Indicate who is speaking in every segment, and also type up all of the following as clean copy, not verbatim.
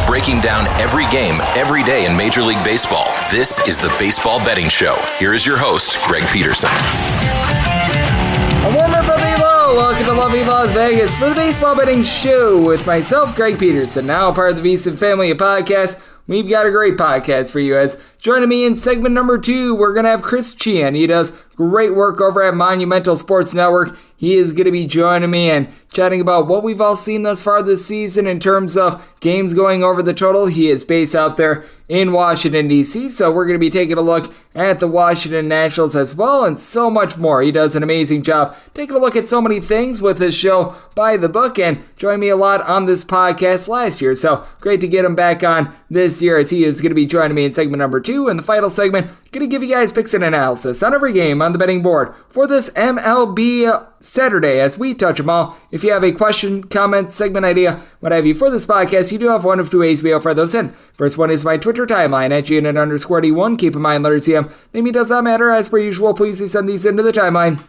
Speaker 1: breaking down every game, every day in Major League Baseball. This is the Baseball Betting Show. Here is your host, Greg Peterson.
Speaker 2: A warmer from the low. Welcome to lovely Las Vegas for the Baseball Betting Show with myself, Greg Peterson, now part of the VSiN family of podcasts. We've got a great podcast for you. As joining me in segment number 2, we're going to have Chris Cichon. He does great work over at Monumental Sports Network. He is going to be joining me and chatting about what we've all seen thus far this season in terms of games going over the total. He is based out there in Washington, D.C., so we're going to be taking a look at the Washington Nationals as well and so much more. He does an amazing job taking a look at so many things with his show By the Book and joined me a lot on this podcast last year, so great to get him back on this year as he is going to be joining me in segment number 2. In the final segment, going to give you guys picks and analysis on every game on the betting board for this MLB Saturday as we touch them all. If you have a question, comment, segment idea, what have you for this podcast, you do have one of two ways we offer those in. First one is my Twitter timeline at @GNN_D1. Keep in mind, letter CM. Name does not matter. As per usual, please send these into the timeline.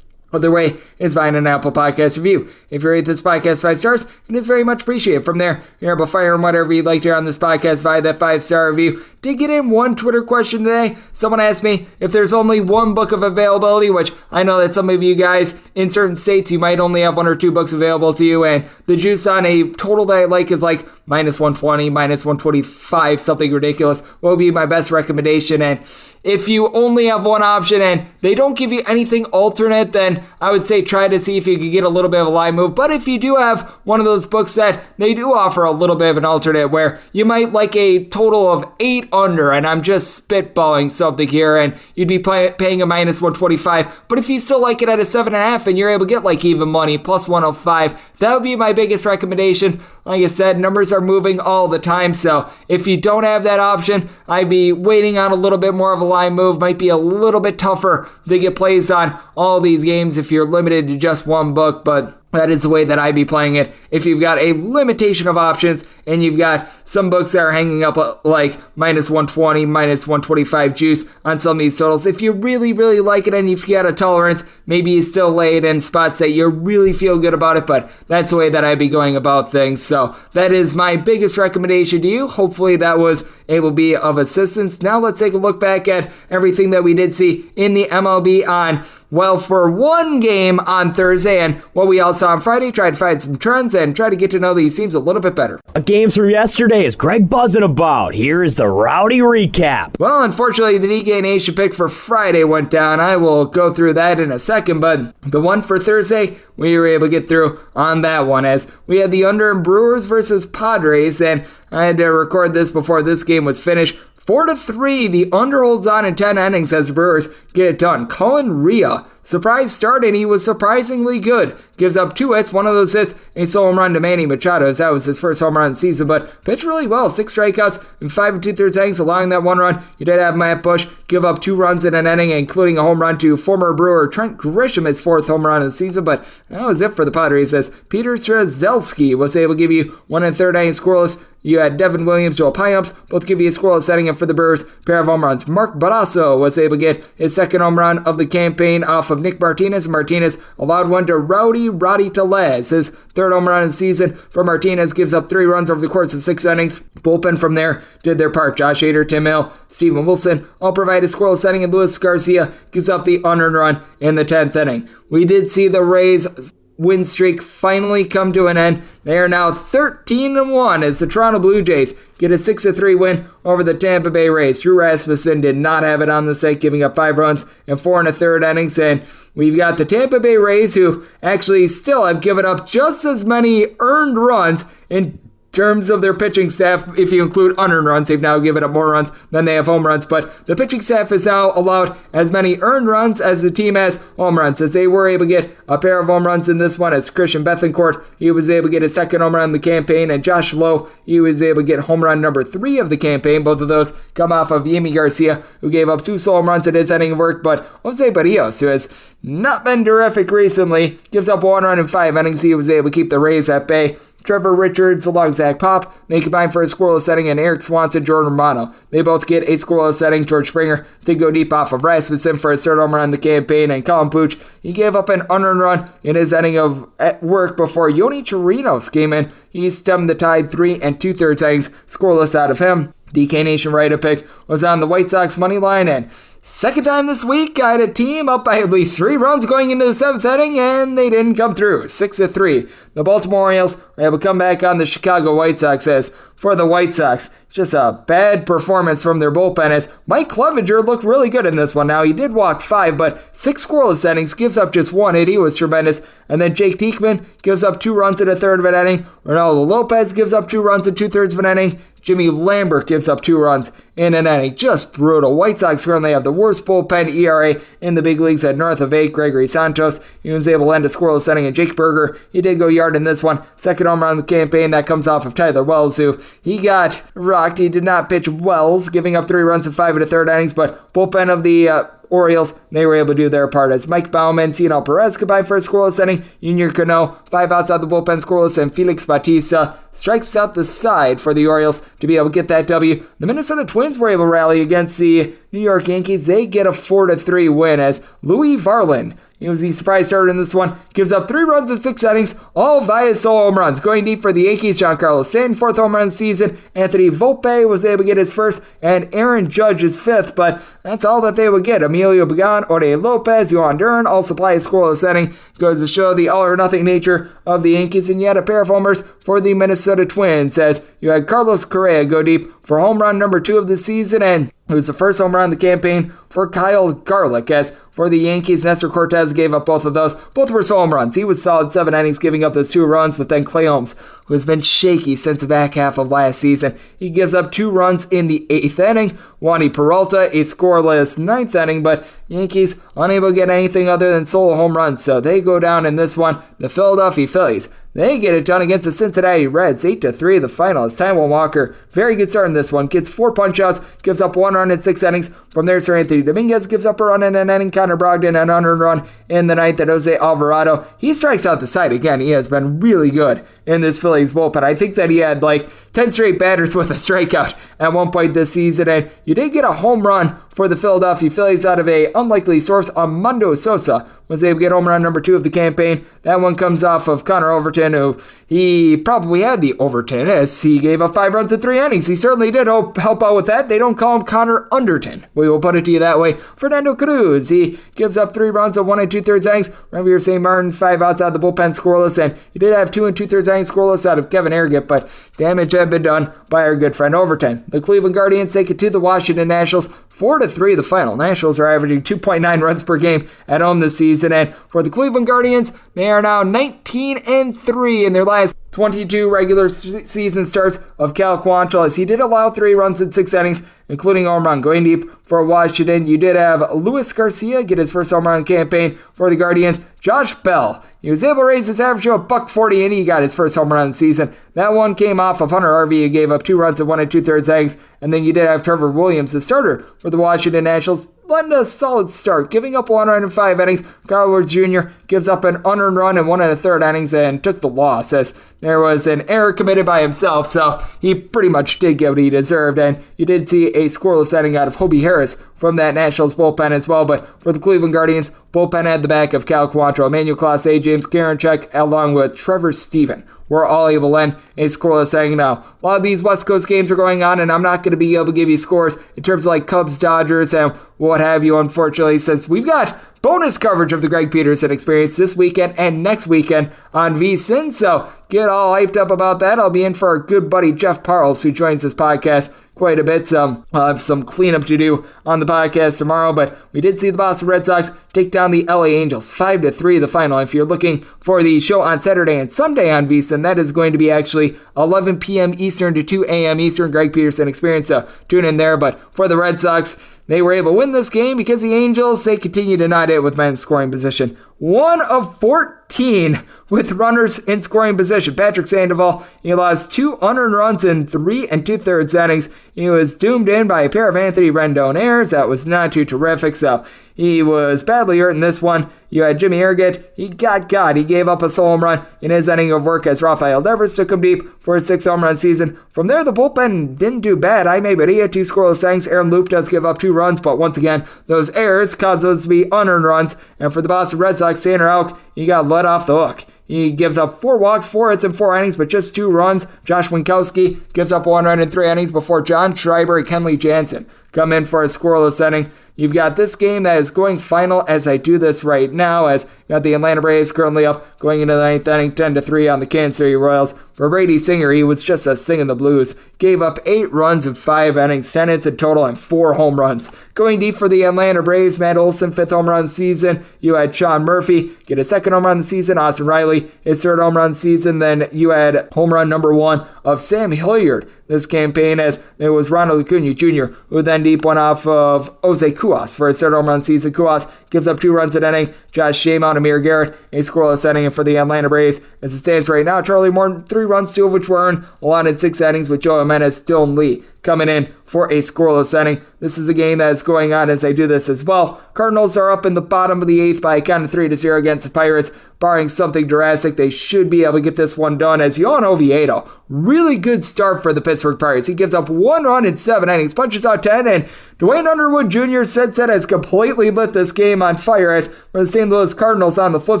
Speaker 2: Other way is via an Apple Podcast review. If you rate this podcast 5 stars, it is very much appreciated. From there, you're able to fire and whatever you'd like to hear on this podcast via that 5-star review. Did get in one Twitter question today. Someone asked me if there's only one book of availability, which I know that some of you guys in certain states, you might only have 1 or 2 books available to you, and the juice on a total that I like is like -120, -125, something ridiculous. What would be my best recommendation? And if you only have one option and they don't give you anything alternate, then I would say try to see if you could get a little bit of a line move. But if you do have one of those books that they do offer a little bit of an alternate where you might like a total of 8 under, and I'm just spitballing something here, and you'd be paying a -125, but if you still like it at a 7.5 and you're able to get like even money, plus 105, that would be my biggest recommendation. Like I said, numbers are moving all the time, so if you don't have that option, I'd be waiting on a little bit more of a line move. Might be a little bit tougher to get plays on all these games if you're limited to just one book, but that is the way that I'd be playing it. If you've got a limitation of options and you've got some books that are hanging up like -120, -125 juice on some of these totals, if you really, really like it and if you got a tolerance, maybe you still lay it in spots that you really feel good about it, but that's the way that I'd be going about things. So that is my biggest recommendation to you. Hopefully that was able to be of assistance. Now let's take a look back at everything that we did see in the MLB on, well, for one game on Thursday and what we all saw on Friday. Tried to find some trends and try to get to know these teams a little bit better.
Speaker 3: Games from yesterday is Greg buzzing about. Here is the rowdy recap.
Speaker 2: Well, unfortunately, the DK Nation pick for Friday went down. I will go through that in a second, but the one for Thursday, we were able to get through on that one as we had the under in Brewers versus Padres, and I had to record this before this game was finished. 4-3, the under holds on in 10 innings as the Brewers get it done. Colin Rea, surprise start, and he was surprisingly good. Gives up 2 hits, one of those hits, a solo home run to Manny Machado, as that was his first home run of the season, but pitched really well. 6 strikeouts and 5 2/3 innings, allowing that one run. You did have Matt Bush give up 2 runs in an inning, including a home run to former Brewer Trent Grisham, his 4th home run of the season, but that was it for the Padres, as Peter Strzelski was able to give you 1 3rd inning scoreless. You had Devin Williams, Joel Payamps, both give you a scoreless setting, and for the Brewers, pair of home runs. Mark Barasso was able to get his 2nd home run of the campaign off of Nick Martinez. Martinez allowed one to Roddy Telez. His 3rd home run of the season for Martinez gives up 3 runs over the course of 6 innings. Bullpen from there did their part. Josh Hader, Tim Hill, Steven Wilson all provide a scoreless setting, and Luis Garcia gives up the unearned run in the 10th inning. We did see the Rays' win streak finally come to an end. They are now 13-1 as the Toronto Blue Jays get a 6-3 win over the Tampa Bay Rays. Drew Rasmussen did not have it on the site, giving up 5 runs in 4 1/3 innings. And we've got the Tampa Bay Rays, who actually still have given up just as many earned runs in terms of their pitching staff. If you include unearned runs, they've now given up more runs than they have home runs, but the pitching staff has now allowed as many earned runs as the team has home runs, as they were able to get a pair of home runs in this one. As Christian Bethancourt, he was able to get his 2nd home run in the campaign, and Josh Lowe, he was able to get home run number 3 of the campaign. Both of those come off of Yimi Garcia, who gave up 2 solo home runs in his inning of work, but Jose Barrios, who has not been terrific recently, gives up 1 run in 5 innings. He was able to keep the Rays at bay. Trevor Richards along Zach Pop. They combine for a scoreless inning, and Eric Swanson, Jordan Romano. They both get a scoreless inning. George Springer did go deep off of Rasmussen for his third home run in the campaign, and Colin Pooch, he gave up an unearned run in his inning of work before Yoni Chirinos came in. He stemmed the tide 3 2/3 innings, scoreless out of him. DK Nation write-up pick was on the White Sox money line, and second time this week, I had a team up by at least 3 runs going into the 7th inning, and they didn't come through. 6-3. The Baltimore Orioles were able to come back on the Chicago White Sox. As for the White Sox, just a bad performance from their bullpen, as Mike Clevenger looked really good in this one. Now, he did walk 5, but 6 scoreless innings, gives up just 1 hit. He was tremendous. And then Jake Diekman gives up 2 runs in a third of an inning. Ronaldo Lopez gives up 2 runs in 2/3 of an inning. Jimmy Lambert gives up 2 runs in an inning. Just brutal. White Sox currently have the worst bullpen ERA in the big leagues at north of 8. Gregory Santos, he was able to end a scoreless inning. And Jake Berger, he did go yard in this one. Second home run of the campaign. That comes off of Tyler Wells, who he got rocked. He did not pitch Wells, giving up 3 runs in 5 1/3 innings. But bullpen of the Orioles, they were able to do their part as Mike Baumann, Cianel Perez combined for a scoreless inning. Junior Cano, 5 outs out the bullpen scoreless, and Felix Bautista strikes out the side for the Orioles to be able to get that W. The Minnesota Twins were able to rally against the New York Yankees. They get a 4-3 win as Louis Varland, he was the surprise starter in this one, gives up 3 runs in 6 innings, all via solo home runs. Going deep for the Yankees, Giancarlo Stanton, 4th home run of the season. Anthony Volpe was able to get his 1st, and Aaron Judge his 5th, but that's all that they would get. Emilio Pagan, Ode Lopez, Yohan Duran all supply a scoreless inning. Goes to show the all-or-nothing nature of the Yankees, and yet a pair of homers for the Minnesota Twins, as you had Carlos Correa go deep for home run number 2 of the season, and it was the first home run of the campaign for Kyle Garlick. As for the Yankees, Nestor Cortez gave up both of those. Both were home runs. He was solid 7 innings, giving up those 2 runs, but then Clay Holmes, who has been shaky since the back half of last season, he gives up 2 runs in the 8th inning. Wandy Peralta, a scoreless 9th inning, but Yankees unable to get anything other than solo home runs, so they go down in this one. The Philadelphia Phillies, they get it done against the Cincinnati Reds, 8-3 the final. As Taijuan Walker, very good start in this one, gets 4 punch-outs, gives up 1 run in 6 innings. From there, Sir Anthony Dominguez gives up a run in an inning. Connor Brogdon, an unearned run in the 9th. And Jose Alvarado, he strikes out the side again. He has been really good in this Phillies bullpen. I think that he had like 10 straight batters with a strikeout at one point this season. And you did get a home run for the Philadelphia Phillies out of a unlikely source. Armando Sosa was able to get home run number 2 of the campaign. That one comes off of Connor Overton, who he probably had the Overton as he gave up 5 runs in 3 innings. He certainly did help out with that. They don't call him Connor Underton. We will put it to you that way. Fernando Cruz, he gives up 3 runs in 1 2/3 innings. Remember, St. Martin, 5 outs out of the bullpen scoreless, and he did have 2 2/3 innings scoreless out of Kevin Harrigan, but damage had been done by our good friend Overton. The Cleveland Guardians take it to the Washington Nationals, 4-3 the final. Nationals are averaging 2.9 runs per game at home this season, and for the Cleveland Guardians, they are now 19-3 in their last 22 regular season starts of Cal Quantrill, as he did allow 3 runs in 6 innings, including a home run. Going deep for Washington, you did have Luis Garcia get his first home run campaign for the Guardians. Josh Bell, he was able to raise his average to $140, and he got his first home run of the season. That one came off of Hunter Harvey, who gave up 2 runs in 1 2/3 innings. And then you did have Trevor Williams, the starter for the Washington Nationals, led a solid start, giving up 1 run in 5 innings. Carl Woods Jr. gives up an unearned run in 1 1/3 innings and took the loss, as there was an error committed by himself, so he pretty much did get what he deserved. And you did see a scoreless inning out of Hobie Harris from that Nationals bullpen as well. But for the Cleveland Guardians, bullpen had the back of Cal Quantrill, Emmanuel Clase, James Karinchak, along with Trevor Stephen. We're all able to end a scoreless inning now. A lot of these West Coast games are going on, and I'm not going to be able to give you scores in terms of like Cubs, Dodgers, and what have you, unfortunately, since we've got bonus coverage of the Greg Peterson experience this weekend and next weekend on VSiN, so get all hyped up about that. I'll be in for our good buddy Jeff Parles, who joins this podcast quite a bit. I'll have some cleanup to do on the podcast tomorrow, but we did see the Boston Red Sox take down the LA Angels 5-3 the final. If you're looking for the show on Saturday and Sunday on VSiN, that is going to be actually 11 p.m. Eastern to 2 a.m. Eastern, Greg Peterson experience, so tune in there. But for the Red Sox, they were able to win this game because the Angels, they continue to not hit with men in scoring position. 1 of 14 with runners in scoring position. Patrick Sandoval, he lost 2 unearned runs in 3 2/3 innings. He was doomed in by a pair of Anthony Rendon errors. That was not too terrific, so he was badly hurt in this one. you had Jimmy Ergett. He got. He gave up a solo home run in his inning of work as Rafael Devers took him deep for his 6th home run season. From there, the bullpen didn't do bad. Jaime Barria, 2 scoreless innings. Aaron Loop does give up 2 runs, but once again, those errors cause those to be unearned runs. And for the Boston Red Sox, Tanner Houck, he got let off the hook. He gives up 4 walks, 4 hits in 4 innings, but just 2 runs. Josh Winkowski gives up 1 run in 3 innings before John Schreiber and Kenley Jansen come in for a scoreless inning. You've got this game that is going final as I do this right now, as you got the Atlanta Braves currently up going into the 9th inning, 10-3 on the Kansas City Royals. For Brady Singer, he was just singing the blues. Gave up 8 runs in 5 innings, 10 hits in total, and 4 home runs. Going deep for the Atlanta Braves, Matt Olson, 5th home run of the season. You had Sean Murphy get a 2nd home run of the season. Austin Riley, his 3rd home run of the season. Then you had home run number 1 of Sam Hilliard this campaign, as it was Ronald Acuna Jr., who then deep went off of Jose Cuas for his 3rd home run of the season. Cuas gives up 2 runs an inning. Josh Shamon, Amir Garrett, a scoreless inning. And for the Atlanta Braves, as it stands right now, Charlie Morton, 3 runs, 2 of which were earned, allotted 6 innings, with Joe Jimenez, Dylan Lee coming in for a scoreless inning. This is a game that is going on as I do this as well. Cardinals are up in the bottom of the 8th by a count of 3-0 against the Pirates. Barring something drastic, they should be able to get this one done, as Yohan Oviedo, really good start for the Pittsburgh Pirates. He gives up 1 run in 7 innings, punches out 10, and Dwayne Underwood Jr. said has completely lit this game on fire. As for the St. Louis Cardinals on the flip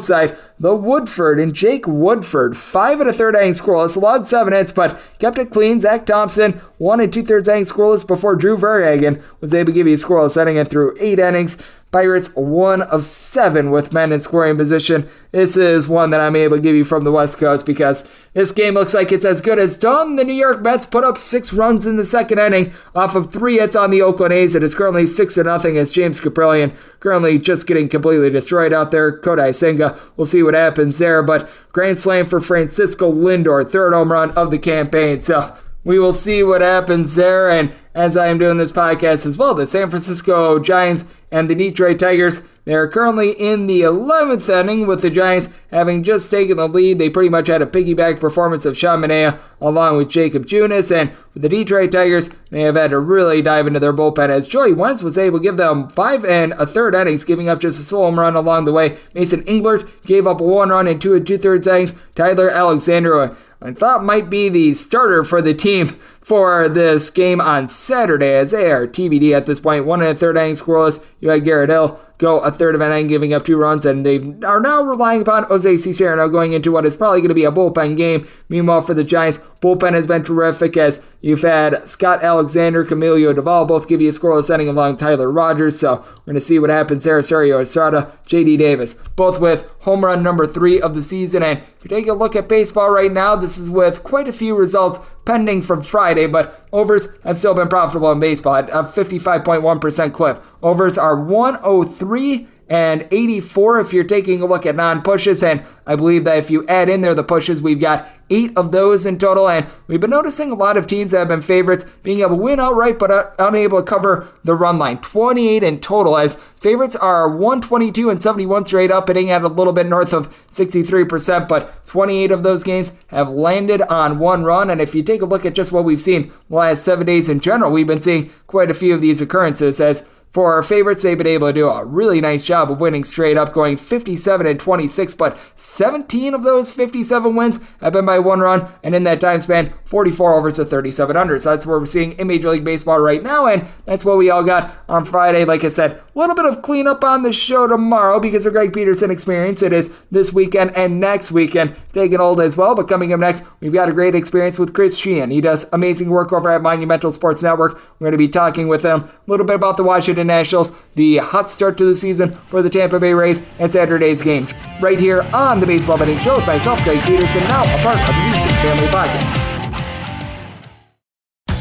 Speaker 2: side, the Woodford and Jake Woodford, 5 1/3 inning scoreless, allowed 7 hits, but kept it clean. Zach Thompson, 1 2/3 inning scoreless before Drew Verhagen was able to give you a scoreless inning, and through 8 innings, Pirates 1 of 7 with men in scoring position. This is one that I'm able to give you from the West Coast because this game looks like it's as good as done. The New York Mets put up 6 runs in the 2nd inning off of 3 hits on the Oakland A's. It is currently 6-0 as James Caprillion currently just getting completely destroyed out there. Kodai Senga, we'll see what happens there, but grand slam for Francisco Lindor, 3rd home run of the campaign. So we will see what happens there. And as I am doing this podcast as well, the San Francisco Giants and the Detroit Tigers, they are currently in the 11th inning, with the Giants having just taken the lead. They pretty much had a piggyback performance of Sean Manaea along with Jacob Junis, and with the Detroit Tigers, they have had to really dive into their bullpen, as Joey Wentz was able to give them 5 1/3 innings, giving up just a solo home run along the way. Mason Englert gave up 1 run in 2 2/3 innings. Tyler Alexander, I thought might be the starter for the team for this game on Saturday, as they are TBD at this point. 1 1/3 inning scoreless. You had Garrett Hill go a third of an inning, giving up 2 runs, and they are now relying upon Jose Cicerno going into what is probably going to be a bullpen game. Meanwhile, for the Giants, bullpen has been terrific, as you've had Scott Alexander, Camilo Doval both give you a scoreless inning along Tyler Rogers, so we're going to see what happens there. Sergio Estrada, J.D. Davis, both with home run number 3 of the season. And if you take a look at baseball right now, this is with quite a few results pending from Friday, but overs have still been profitable in baseball at a 55.1% clip. Overs are 103 and 84 if you're taking a look at non-pushes, and I believe that if you add in there the pushes, we've got 8 of those in total, and we've been noticing a lot of teams that have been favorites being able to win outright but unable to cover the run line. 28 in total, as favorites are 122 and 71 straight up, hitting at a little bit north of 63%, but 28 of those games have landed on 1 run, and if you take a look at just what we've seen the last 7 days in general, we've been seeing quite a few of these occurrences, as for our favorites, they've been able to do a really nice job of winning straight up, going 57 and 26, but 17 of those 57 wins have been by 1 run, and in that time span, 44 overs to 37 unders. So that's what we're seeing in Major League Baseball right now, and that's what we all got on Friday. Like I said, a little bit of cleanup on the show tomorrow because of Greg Peterson experience. It is this weekend and next weekend taking hold as well, but coming up next, we've got a great experience with Chris Cichon. He does amazing work over at Monumental Sports Network. We're going to be talking with him a little bit about the Washington Nationals, the hot start to the season for the Tampa Bay Rays, and Saturday's games right here on the Baseball Betting Show with myself, Greg Peterson, now a part of the VSiN Family Podcast.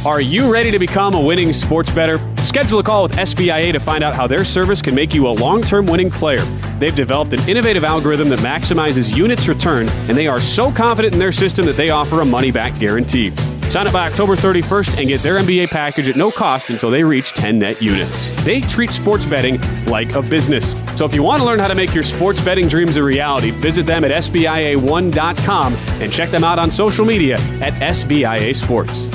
Speaker 4: Are you ready to become a winning sports bettor? Schedule a call with SBIA to find out how their service can make you a long-term winning player. They've developed an innovative algorithm that maximizes units returned, and they are so confident in their system that they offer a money-back guarantee. Sign up by October 31st and get their MBA package at no cost until they reach 10 net units. They treat sports betting like a business. So if you want to learn how to make your sports betting dreams a reality, visit them at SBIA1.com and check them out on social media at SBIA Sports.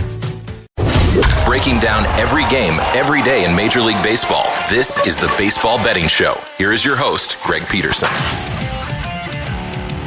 Speaker 1: Breaking down every game, every day in Major League Baseball. This is the Baseball Betting Show. Here is your host, Greg Peterson.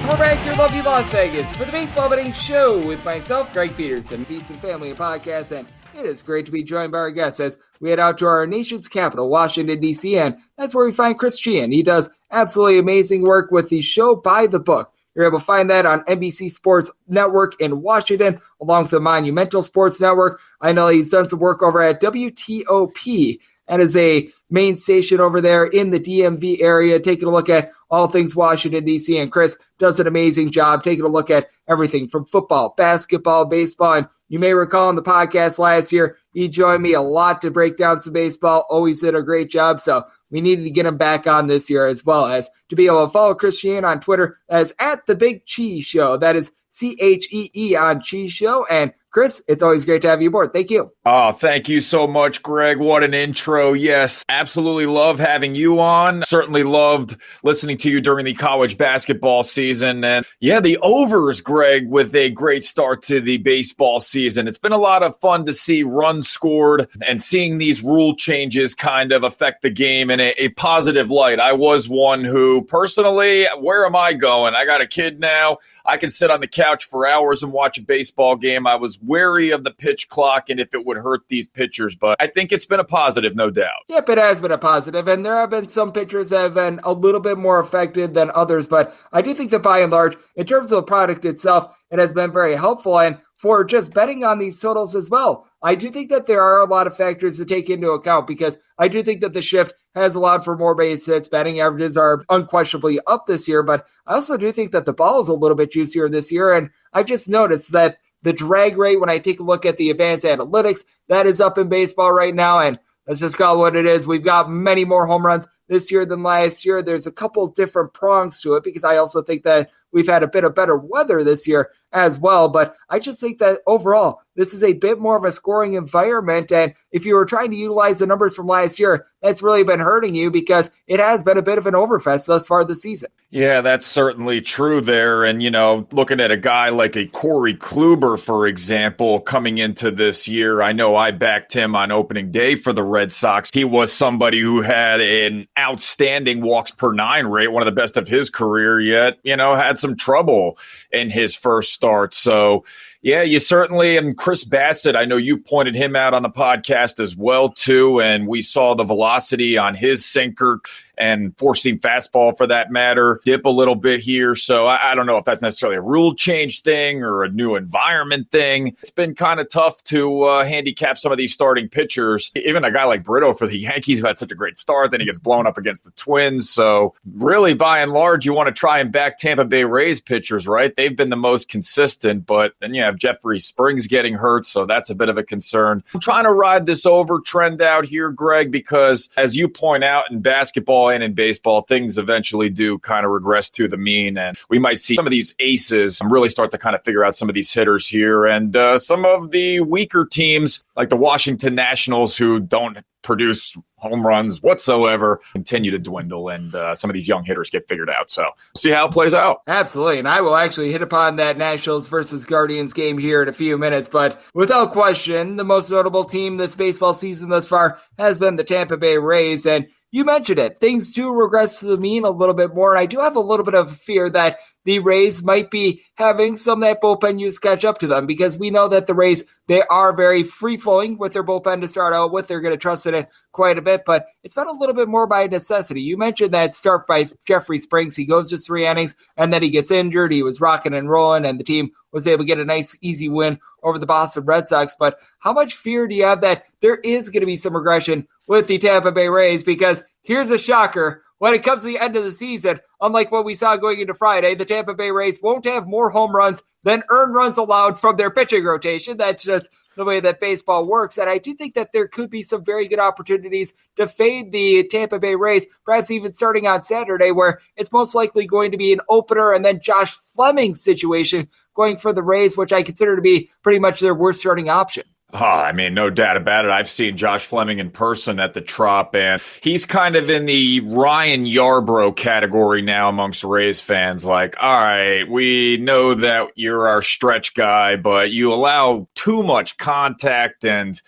Speaker 2: We're back here in lovely Las Vegas for the Baseball Betting Show with myself, Greg Peterson, Beats and Family Podcast, and it is great to be joined by our guests as we head out to our nation's capital, Washington, D.C., and that's where we find Chris Cichon. He does absolutely amazing work with the show By the Book. You're able to find that on NBC Sports Network in Washington, along with the Monumental Sports Network. I know he's done some work over at WTOP. That is a main station over there in the DMV area, taking a look at all things Washington, D.C. And Chris does an amazing job taking a look at everything from football, basketball, baseball. And you may recall in the podcast last year, he joined me a lot to break down some baseball. Always did a great job. So we needed to get him back on this year, as well as to be able to follow Chris Cichon on Twitter as at The Big Cheese Show. That is CHEE on Cheese Show. And Chris, it's always great to have you aboard. Thank you.
Speaker 5: Oh, thank you so much, Greg. What an intro. Yes, absolutely love having you on. Certainly loved listening to you during the college basketball season. And yeah, the overs, Greg, with a great start to the baseball season. It's been a lot of fun to see runs scored and seeing these rule changes kind of affect the game in a positive light. I was one who personally, where am I going? I got a kid now. I can sit on the couch for hours and watch a baseball game. I was wary of the pitch clock and if it would hurt these pitchers, but I think it's been a positive, no doubt.
Speaker 2: Yep, it has been a positive, and there have been some pitchers that have been a little bit more affected than others, but I do think that by and large, in terms of the product itself, it has been very helpful, and for just betting on these totals as well, I do think that there are a lot of factors to take into account, because I do think that the shift has allowed for more base hits. Batting averages are unquestionably up this year, but I also do think that the ball is a little bit juicier this year, and I've just noticed that the drag rate, when I take a look at the advanced analytics, that is up in baseball right now, and let's just call it what it is. We've got many more home runs this year than last year. There's a couple different prongs to it, because I also think that we've had a bit of better weather this year as well, but I just think that overall, this is a bit more of a scoring environment, and if you were trying to utilize the numbers from last year, that's really been hurting you, because it has been a bit of an overfest thus far this season.
Speaker 5: Yeah, that's certainly true there. And, you know, looking at a guy like a Corey Kluber, for example, coming into this year, I know I backed him on opening day for the Red Sox. He was somebody who had an outstanding walks per nine rate, one of the best of his career, yet, you know, had some trouble in his first start. So, yeah, you certainly, and Chris Bassett, I know you pointed him out on the podcast as well, too, and we saw the velocity on his sinker and four-seam fastball, for that matter, dip a little bit here. So I don't know if that's necessarily a rule change thing or a new environment thing. It's been kind of tough to handicap some of these starting pitchers. Even a guy like Brito for the Yankees, who had such a great start, then he gets blown up against the Twins. So really, by and large, you want to try and back Tampa Bay Rays pitchers, right? They've been the most consistent, but then you have Jeffrey Springs getting hurt, so that's a bit of a concern. I'm trying to ride this over trend out here, Greg, because as you point out in basketball and in baseball, things eventually do kind of regress to the mean, and we might see some of these aces really start to kind of figure out some of these hitters here, and some of the weaker teams like the Washington Nationals, who don't produce home runs whatsoever, continue to dwindle, and some of these young hitters get figured out. So see how it plays out.
Speaker 2: Absolutely, and I will actually hit upon that Nationals versus Guardians game here in a few minutes, but without question, the most notable team this baseball season thus far has been the Tampa Bay Rays, and you mentioned it. Things do regress to the mean a little bit more, and I do have a little bit of fear that the Rays might be having some of that bullpen use catch up to them, because we know that the Rays, they are very free-flowing with their bullpen to start out with. They're going to trust in it quite a bit, but it's been a little bit more by necessity. You mentioned that start by Jeffrey Springs. He goes just 3 innings, and then he gets injured. He was rocking and rolling, and the team was able to get a nice, easy win over the Boston Red Sox. But how much fear do you have that there is going to be some regression with the Tampa Bay Rays? Because here's a shocker. When it comes to the end of the season, unlike what we saw going into Friday, the Tampa Bay Rays won't have more home runs than earned runs allowed from their pitching rotation. That's just the way that baseball works. And I do think that there could be some very good opportunities to fade the Tampa Bay Rays, perhaps even starting on Saturday, where it's most likely going to be an opener and then Josh Fleming situation going for the Rays, which I consider to be pretty much their worst starting option.
Speaker 5: I mean, no doubt about it. I've seen Josh Fleming in person at the Trop, and he's kind of in the Ryan Yarbrough category now amongst Rays fans. Like, all right, we know that you're our stretch guy, but you allow too much contact, and,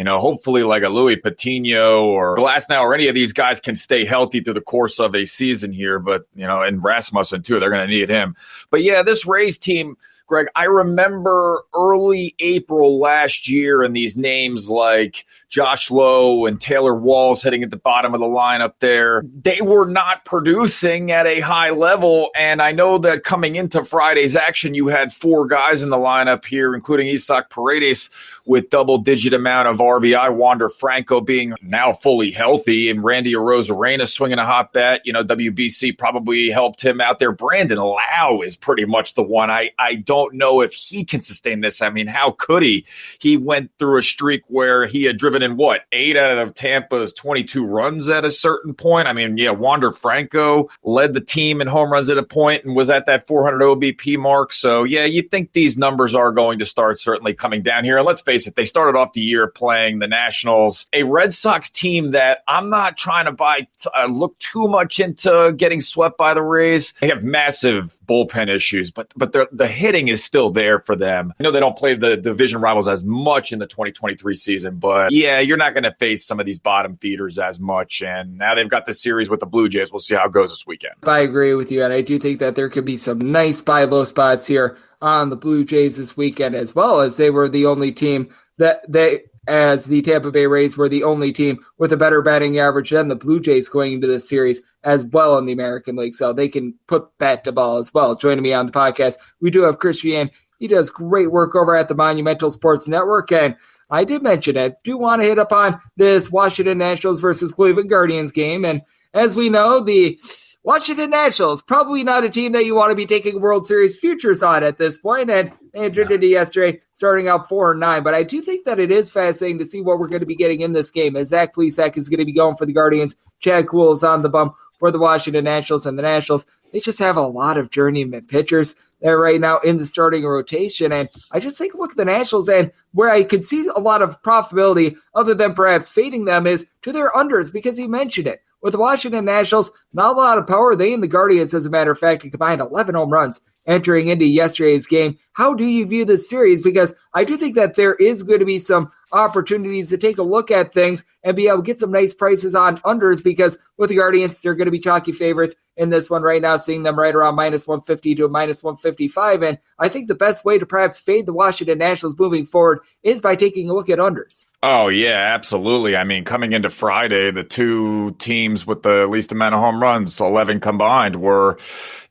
Speaker 5: hopefully like a Louis Patino or Glasnow or any of these guys can stay healthy through the course of a season here. But, and Rasmussen too, they're going to need him. But yeah, this Rays team, Greg, I remember early April last year and these names like Josh Lowe and Taylor Walls hitting at the bottom of the lineup there. They were not producing at a high level. And I know that coming into Friday's action, you had 4 guys in the lineup here, including Isaac Paredes with double-digit amount of RBI, Wander Franco being now fully healthy, and Randy Arozarena swinging a hot bat. WBC probably helped him out there. Brandon Lau is pretty much the one. I don't know if he can sustain this. I mean, how could he? He went through a streak where he had driven in, 8 out of Tampa's 22 runs at a certain point. I mean, yeah, Wander Franco led the team in home runs at a point and was at that 400 OBP mark. So, yeah, you think these numbers are going to start certainly coming down here. And let's face it, they started off the year playing the Nationals, a Red Sox team that I'm not trying to look too much into getting swept by the Rays. They have massive bullpen issues, but the hitting is still there for them. I know they don't play the division rivals as much in the 2023 season, but yeah, you're not going to face some of these bottom feeders as much. And now they've got the series with the Blue Jays. We'll see how it goes this weekend.
Speaker 2: I agree with you, and I do think that there could be some nice buy low spots here on the Blue Jays this weekend, as well as they were the only team as the Tampa Bay Rays were the only team with a better batting average than the Blue Jays going into this series as well in the American League. So they can put bat to ball as well. Joining me on the podcast, we do have Chris Cichon. He does great work over at the Monumental Sports Network. And I did mention it. Do want to hit upon this Washington Nationals versus Cleveland Guardians game. And as we know, the Washington Nationals, probably not a team that you want to be taking World Series futures on at this point, and they entered into yesterday starting out 4-9. But I do think that it is fascinating to see what we're going to be getting in this game, as Zach Plesac is going to be going for the Guardians. Chad Kuhl is on the bump for the Washington Nationals, and the Nationals, they just have a lot of journeyman pitchers there right now in the starting rotation. And I just take a look at the Nationals, and where I could see a lot of profitability other than perhaps fading them is to their unders, because he mentioned it. With the Washington Nationals, not a lot of power. They and the Guardians, as a matter of fact, combined 11 home runs entering into yesterday's game. How do you view this series? Because I do think that there is going to be some opportunities to take a look at things and be able to get some nice prices on unders, because with the Guardians, they're going to be chalky favorites in this one right now, seeing them right around minus 150 to a minus 155. And I think the best way to perhaps fade the Washington Nationals moving forward is by taking a look at unders.
Speaker 5: Oh, yeah, absolutely. I mean, coming into Friday, the two teams with the least amount of home runs, 11 combined, were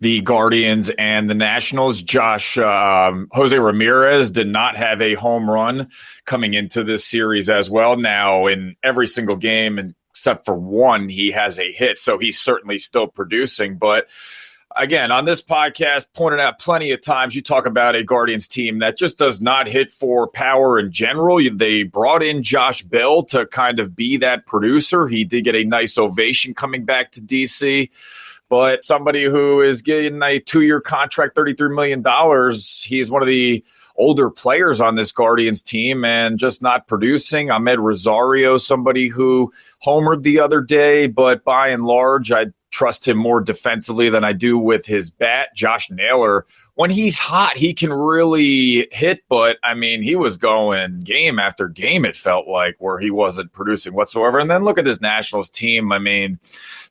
Speaker 5: the Guardians and the Nationals. Jose Ramirez did not have a home run coming into this series as well. Now, in every single game, except for one, he has a hit, so he's certainly still producing. But again, on this podcast, pointed out plenty of times, you talk about a Guardians team that just does not hit for power in general. They brought in Josh Bell to kind of be that producer. He did get a nice ovation coming back to D.C., but somebody who is getting a 2-year contract, $33 million, he's one of the older players on this Guardians team and just not producing. Ahmed Rosario, somebody who homered the other day, but by and large, I trust him more defensively than I do with his bat. Josh Naylor, when he's hot, he can really hit, but I mean, he was going game after game, it felt like, where he wasn't producing whatsoever. And then look at this Nationals team. I mean,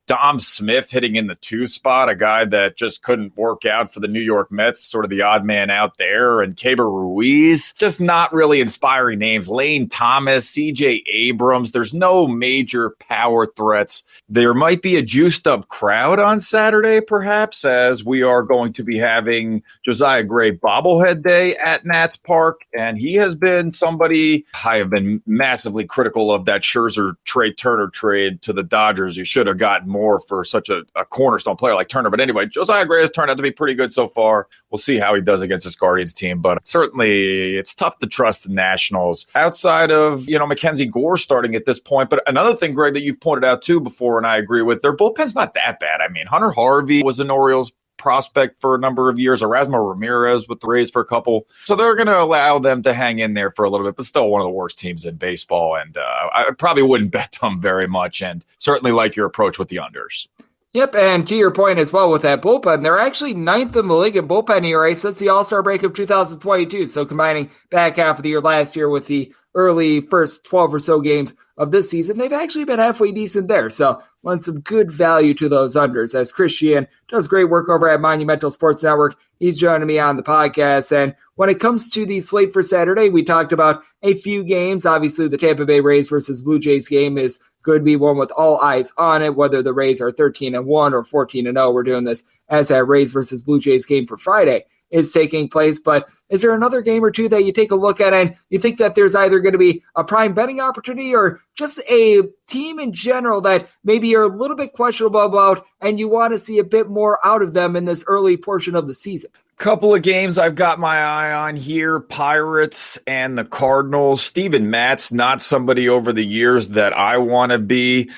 Speaker 5: Dom Smith hitting in the 2 spot, a guy that just couldn't work out for the New York Mets, sort of the odd man out there. And Keibert Ruiz, just not really inspiring names. Lane Thomas, CJ Abrams. There's no major power threats. There might be a juiced up crowd on Saturday, perhaps, as we are going to be having Josiah Gray bobblehead day at Nats Park. And he has been somebody I have been massively critical of, that Scherzer Trey Turner trade to the Dodgers. You should have gotten more for such a cornerstone player like Turner. But anyway, Josiah Gray has turned out to be pretty good so far. We'll see how he does against this Guardians team. But certainly it's tough to trust the Nationals outside of, Mackenzie Gore starting at this point. But another thing, Greg, that you've pointed out too before, and I agree with, their bullpen's not that bad. I mean, Hunter Harvey was an Orioles prospect for a number of years, Erasmo Ramirez with the Rays for a couple. So they're going to allow them to hang in there for a little bit, but still one of the worst teams in baseball. And I probably wouldn't bet them very much, and certainly like your approach with the unders.
Speaker 2: Yep, and to your point as well with that bullpen, they're actually 9th in the league in bullpen ERA since the All-Star break of 2022. So combining back half of the year last year with the early first 12 or so games of this season, they've actually been halfway decent there. So want some good value to those unders, as Chris Cichon does great work over at Monumental Sports Network. He's joining me on the podcast. And when it comes to the slate for Saturday, we talked about a few games. Obviously, the Tampa Bay Rays versus Blue Jays game is going to be one with all eyes on it, whether the Rays are 13-1 or 14-0. We're doing this as that Rays versus Blue Jays game for Friday is taking place. But is there another game or two that you take a look at and you think that there's either going to be a prime betting opportunity or just a team in general that maybe you're a little bit questionable about and you want to see a bit more out of them in this early portion of the season?
Speaker 5: Couple of games I've got my eye on here, Pirates and the Cardinals. Steven Matt's not somebody over the years that I want to be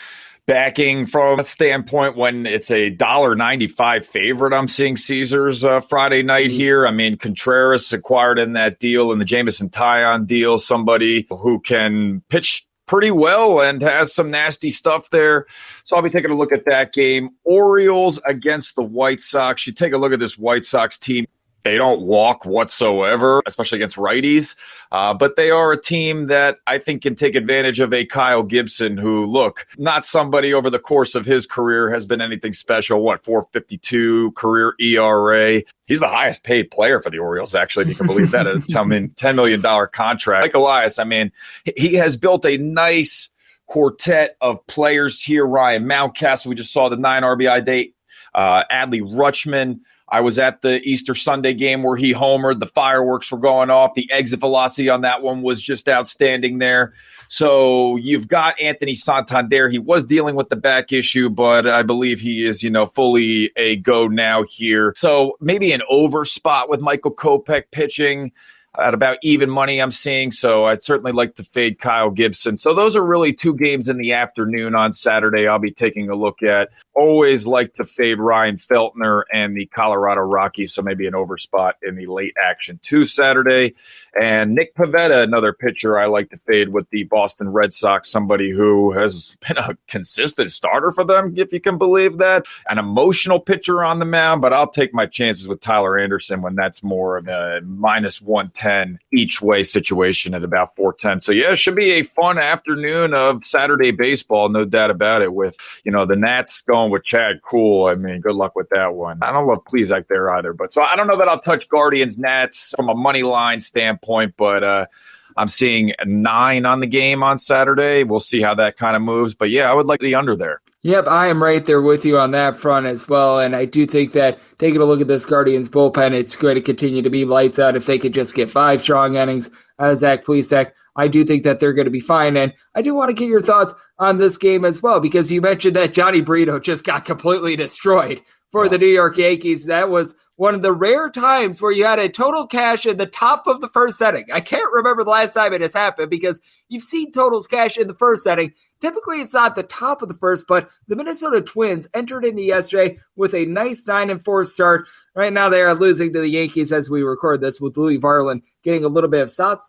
Speaker 5: backing from a standpoint when it's a $1.95 favorite. I'm seeing Caesars Friday night here. I mean, Contreras acquired in that deal, in the Jameson Taillon deal, somebody who can pitch pretty well and has some nasty stuff there. So I'll be taking a look at that game. Orioles against the White Sox. You take a look at this White Sox team. They don't walk whatsoever, especially against righties. But they are a team that I think can take advantage of a Kyle Gibson who, look, not somebody over the course of his career has been anything special. 4.52 career ERA. He's the highest paid player for the Orioles, actually, if you can believe that, at a $10 million contract. Like Elias, I mean, he has built a nice quartet of players here. Ryan Mountcastle, we just saw the 9 RBI day. Adley Rutschman. I was at the Easter Sunday game where he homered. The fireworks were going off. The exit velocity on that one was just outstanding there. So you've got Anthony Santander. He was dealing with the back issue, but I believe he is, fully a go now here. So maybe an over spot with Michael Kopech pitching at about even money I'm seeing. So I'd certainly like to fade Kyle Gibson. So those are really 2 games in the afternoon on Saturday I'll be taking a look at. Always like to fade Ryan Feltner and the Colorado Rockies. So maybe an over spot in the late action too Saturday. And Nick Pivetta, another pitcher I like to fade with the Boston Red Sox, somebody who has been a consistent starter for them, if you can believe that. An emotional pitcher on the mound, but I'll take my chances with Tyler Anderson when that's more of a minus 110 each way situation at about 410. So yeah, it should be a fun afternoon of Saturday baseball, no doubt about it, with, the Nats going with Chad Kuhl. I mean, good luck with that one. I don't love Plesac there either, but so I don't know that I'll touch Guardians Nats from a money line standpoint, but I'm seeing 9 on the game on Saturday. We'll see how that kind of moves, but yeah, I would like the under there.
Speaker 2: Yep, I am right there with you on that front as well, and I do think that taking a look at this Guardians bullpen, it's going to continue to be lights out if they could just get 5 strong innings out of Zach Plesac. I do think that they're going to be fine, and I do want to get your thoughts on this game as well, because you mentioned that Johnny Brito just got completely destroyed for the New York Yankees. That was one of the rare times where you had a total cash in the top of the first inning. I can't remember the last time it has happened because you've seen totals cash in the first inning. Typically, it's not the top of the first, but the Minnesota Twins entered into yesterday with a nice 9-4 start. Right now, they are losing to the Yankees as we record this, with Louis Varland getting a little bit of spot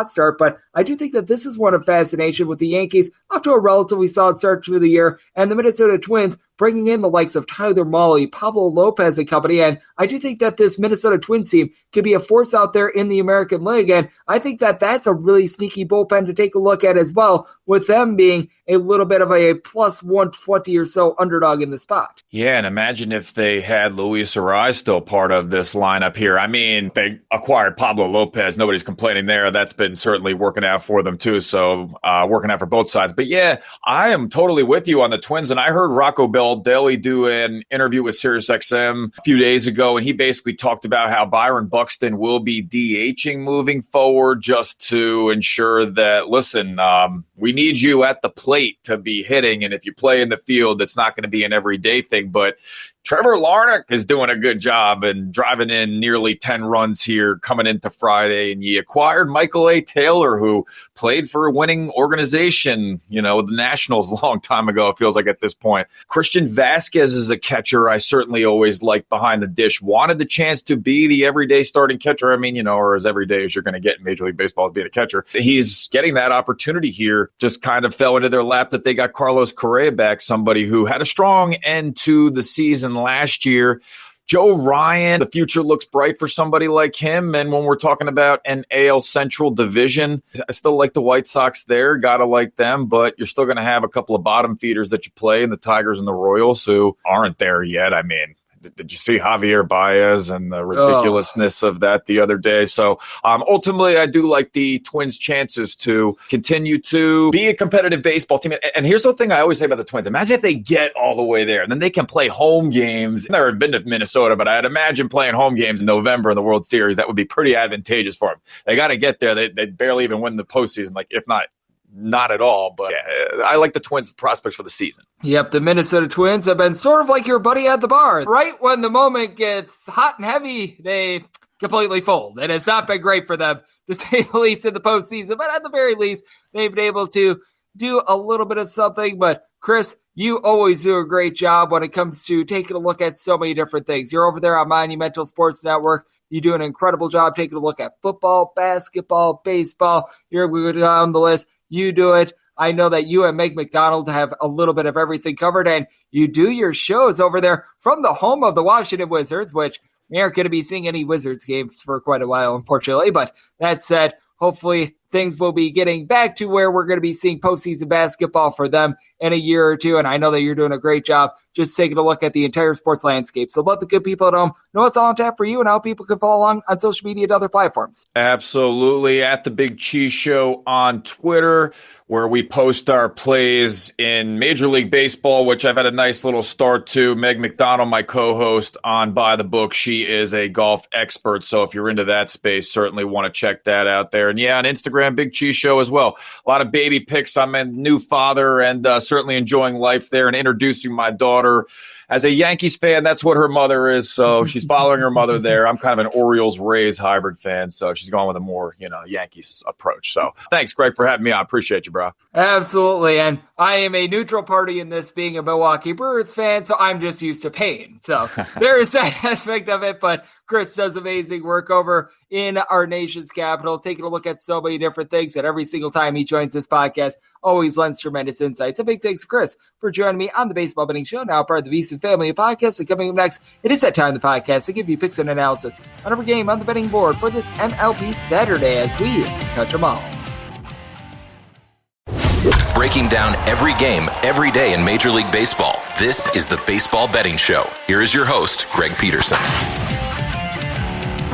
Speaker 2: start. But I do think that this is one of fascination with the Yankees off to a relatively solid start to the year, and the Minnesota Twins bringing in the likes of Tyler Mahle, Pablo Lopez and company. And I do think that this Minnesota Twins team could be a force out there in the American League. And I think that that's a really sneaky bullpen to take a look at as well, with them being a little bit of a plus 120 or so underdog in the spot.
Speaker 5: Yeah, and imagine if they had Luis Arraez still part of this lineup here. I mean, they acquired Pablo Lopez. Nobody's complaining there. That's been certainly working out for them too. So working out for both sides. But yeah, I am totally with you on the Twins. And I heard Rocco Baldelli do an interview with SiriusXM a few days ago, and he basically talked about how Byron Buxton will be DHing moving forward just to ensure that, listen, we need you at the plate to be hitting. And if you play in the field, it's not going to be an everyday thing. But Trevor Larnach is doing a good job and driving in nearly 10 runs here coming into Friday. And you acquired Michael A. Taylor, who played for a winning organization, the Nationals a long time ago, it feels like at this point. Christian Vasquez is a catcher I certainly always liked behind the dish. Wanted the chance to be the everyday starting catcher. Or as everyday as you're going to get in Major League Baseball being a catcher. He's getting that opportunity here. Just kind of fell into their lap that they got Carlos Correa back, somebody who had a strong end to the season last year. Joe Ryan, the future looks bright for somebody like him. And when we're talking about an AL Central division, I still like the White Sox there. Gotta like them, but you're still going to have a couple of bottom feeders that you play in the Tigers and the Royals who aren't there yet. Did you see Javier Baez and the ridiculousness of that the other day? So ultimately, I do like the Twins' chances to continue to be a competitive baseball team. And here's the thing I always say about the Twins. Imagine if they get all the way there, and then they can play home games. I've never been to Minnesota, but I'd imagine playing home games in November in the World Series. That would be pretty advantageous for them. They got to get there. They barely even win the postseason, if not at all, but yeah, I like the Twins' prospects for the season.
Speaker 2: Yep, the Minnesota Twins have been sort of like your buddy at the bar. Right when the moment gets hot and heavy, they completely fold. And it's not been great for them, to say the least, in the postseason. But at the very least, they've been able to do a little bit of something. But Chris, you always do a great job when it comes to taking a look at so many different things. You're over there on Monumental Sports Network. You do an incredible job taking a look at football, basketball, baseball. You're going down the list. You do it. I know that you and Meg McDonald have a little bit of everything covered, and you do your shows over there from the home of the Washington Wizards, which we aren't going to be seeing any Wizards games for quite a while, unfortunately. But that said, hopefully things will be getting back to where we're going to be seeing postseason basketball for them in a year or two. And I know that you're doing a great job just taking a look at the entire sports landscape. So let the good people at home know what's all on tap for you and how people can follow along on social media and other platforms.
Speaker 5: Absolutely. At the Big Cheese Show on Twitter, where we post our plays in Major League Baseball, which I've had a nice little start to. Meg McDonald, my co-host on By the Book, she is a golf expert. So if you're into that space, certainly want to check that out there. And yeah, on Instagram, Big Cheese Show as well. A lot of baby pics. I'm a new father and certainly enjoying life there and introducing my daughter. As a Yankees fan, that's what her mother is, so she's following her mother there. I'm kind of an Orioles-Rays hybrid fan, so she's going with a more, Yankees approach. So thanks, Greg, for having me on. I appreciate you, bro.
Speaker 2: Absolutely, and I am a neutral party in this, being a Milwaukee Brewers fan, so I'm just used to pain. So there is that aspect of it, but Chris does amazing work over in our nation's capital, taking a look at so many different things, and every single time he joins this podcast, always lends tremendous insights. A big thanks to Chris for joining me on the Baseball Betting Show, now part of the VSiN family of podcasts. And coming up next, it is that time of the podcast to give you picks and analysis on every game on the betting board for this MLB Saturday as we touch them all.
Speaker 1: Breaking down every game, every day in Major League Baseball. This is the Baseball Betting Show. Here is your host, Greg Peterson.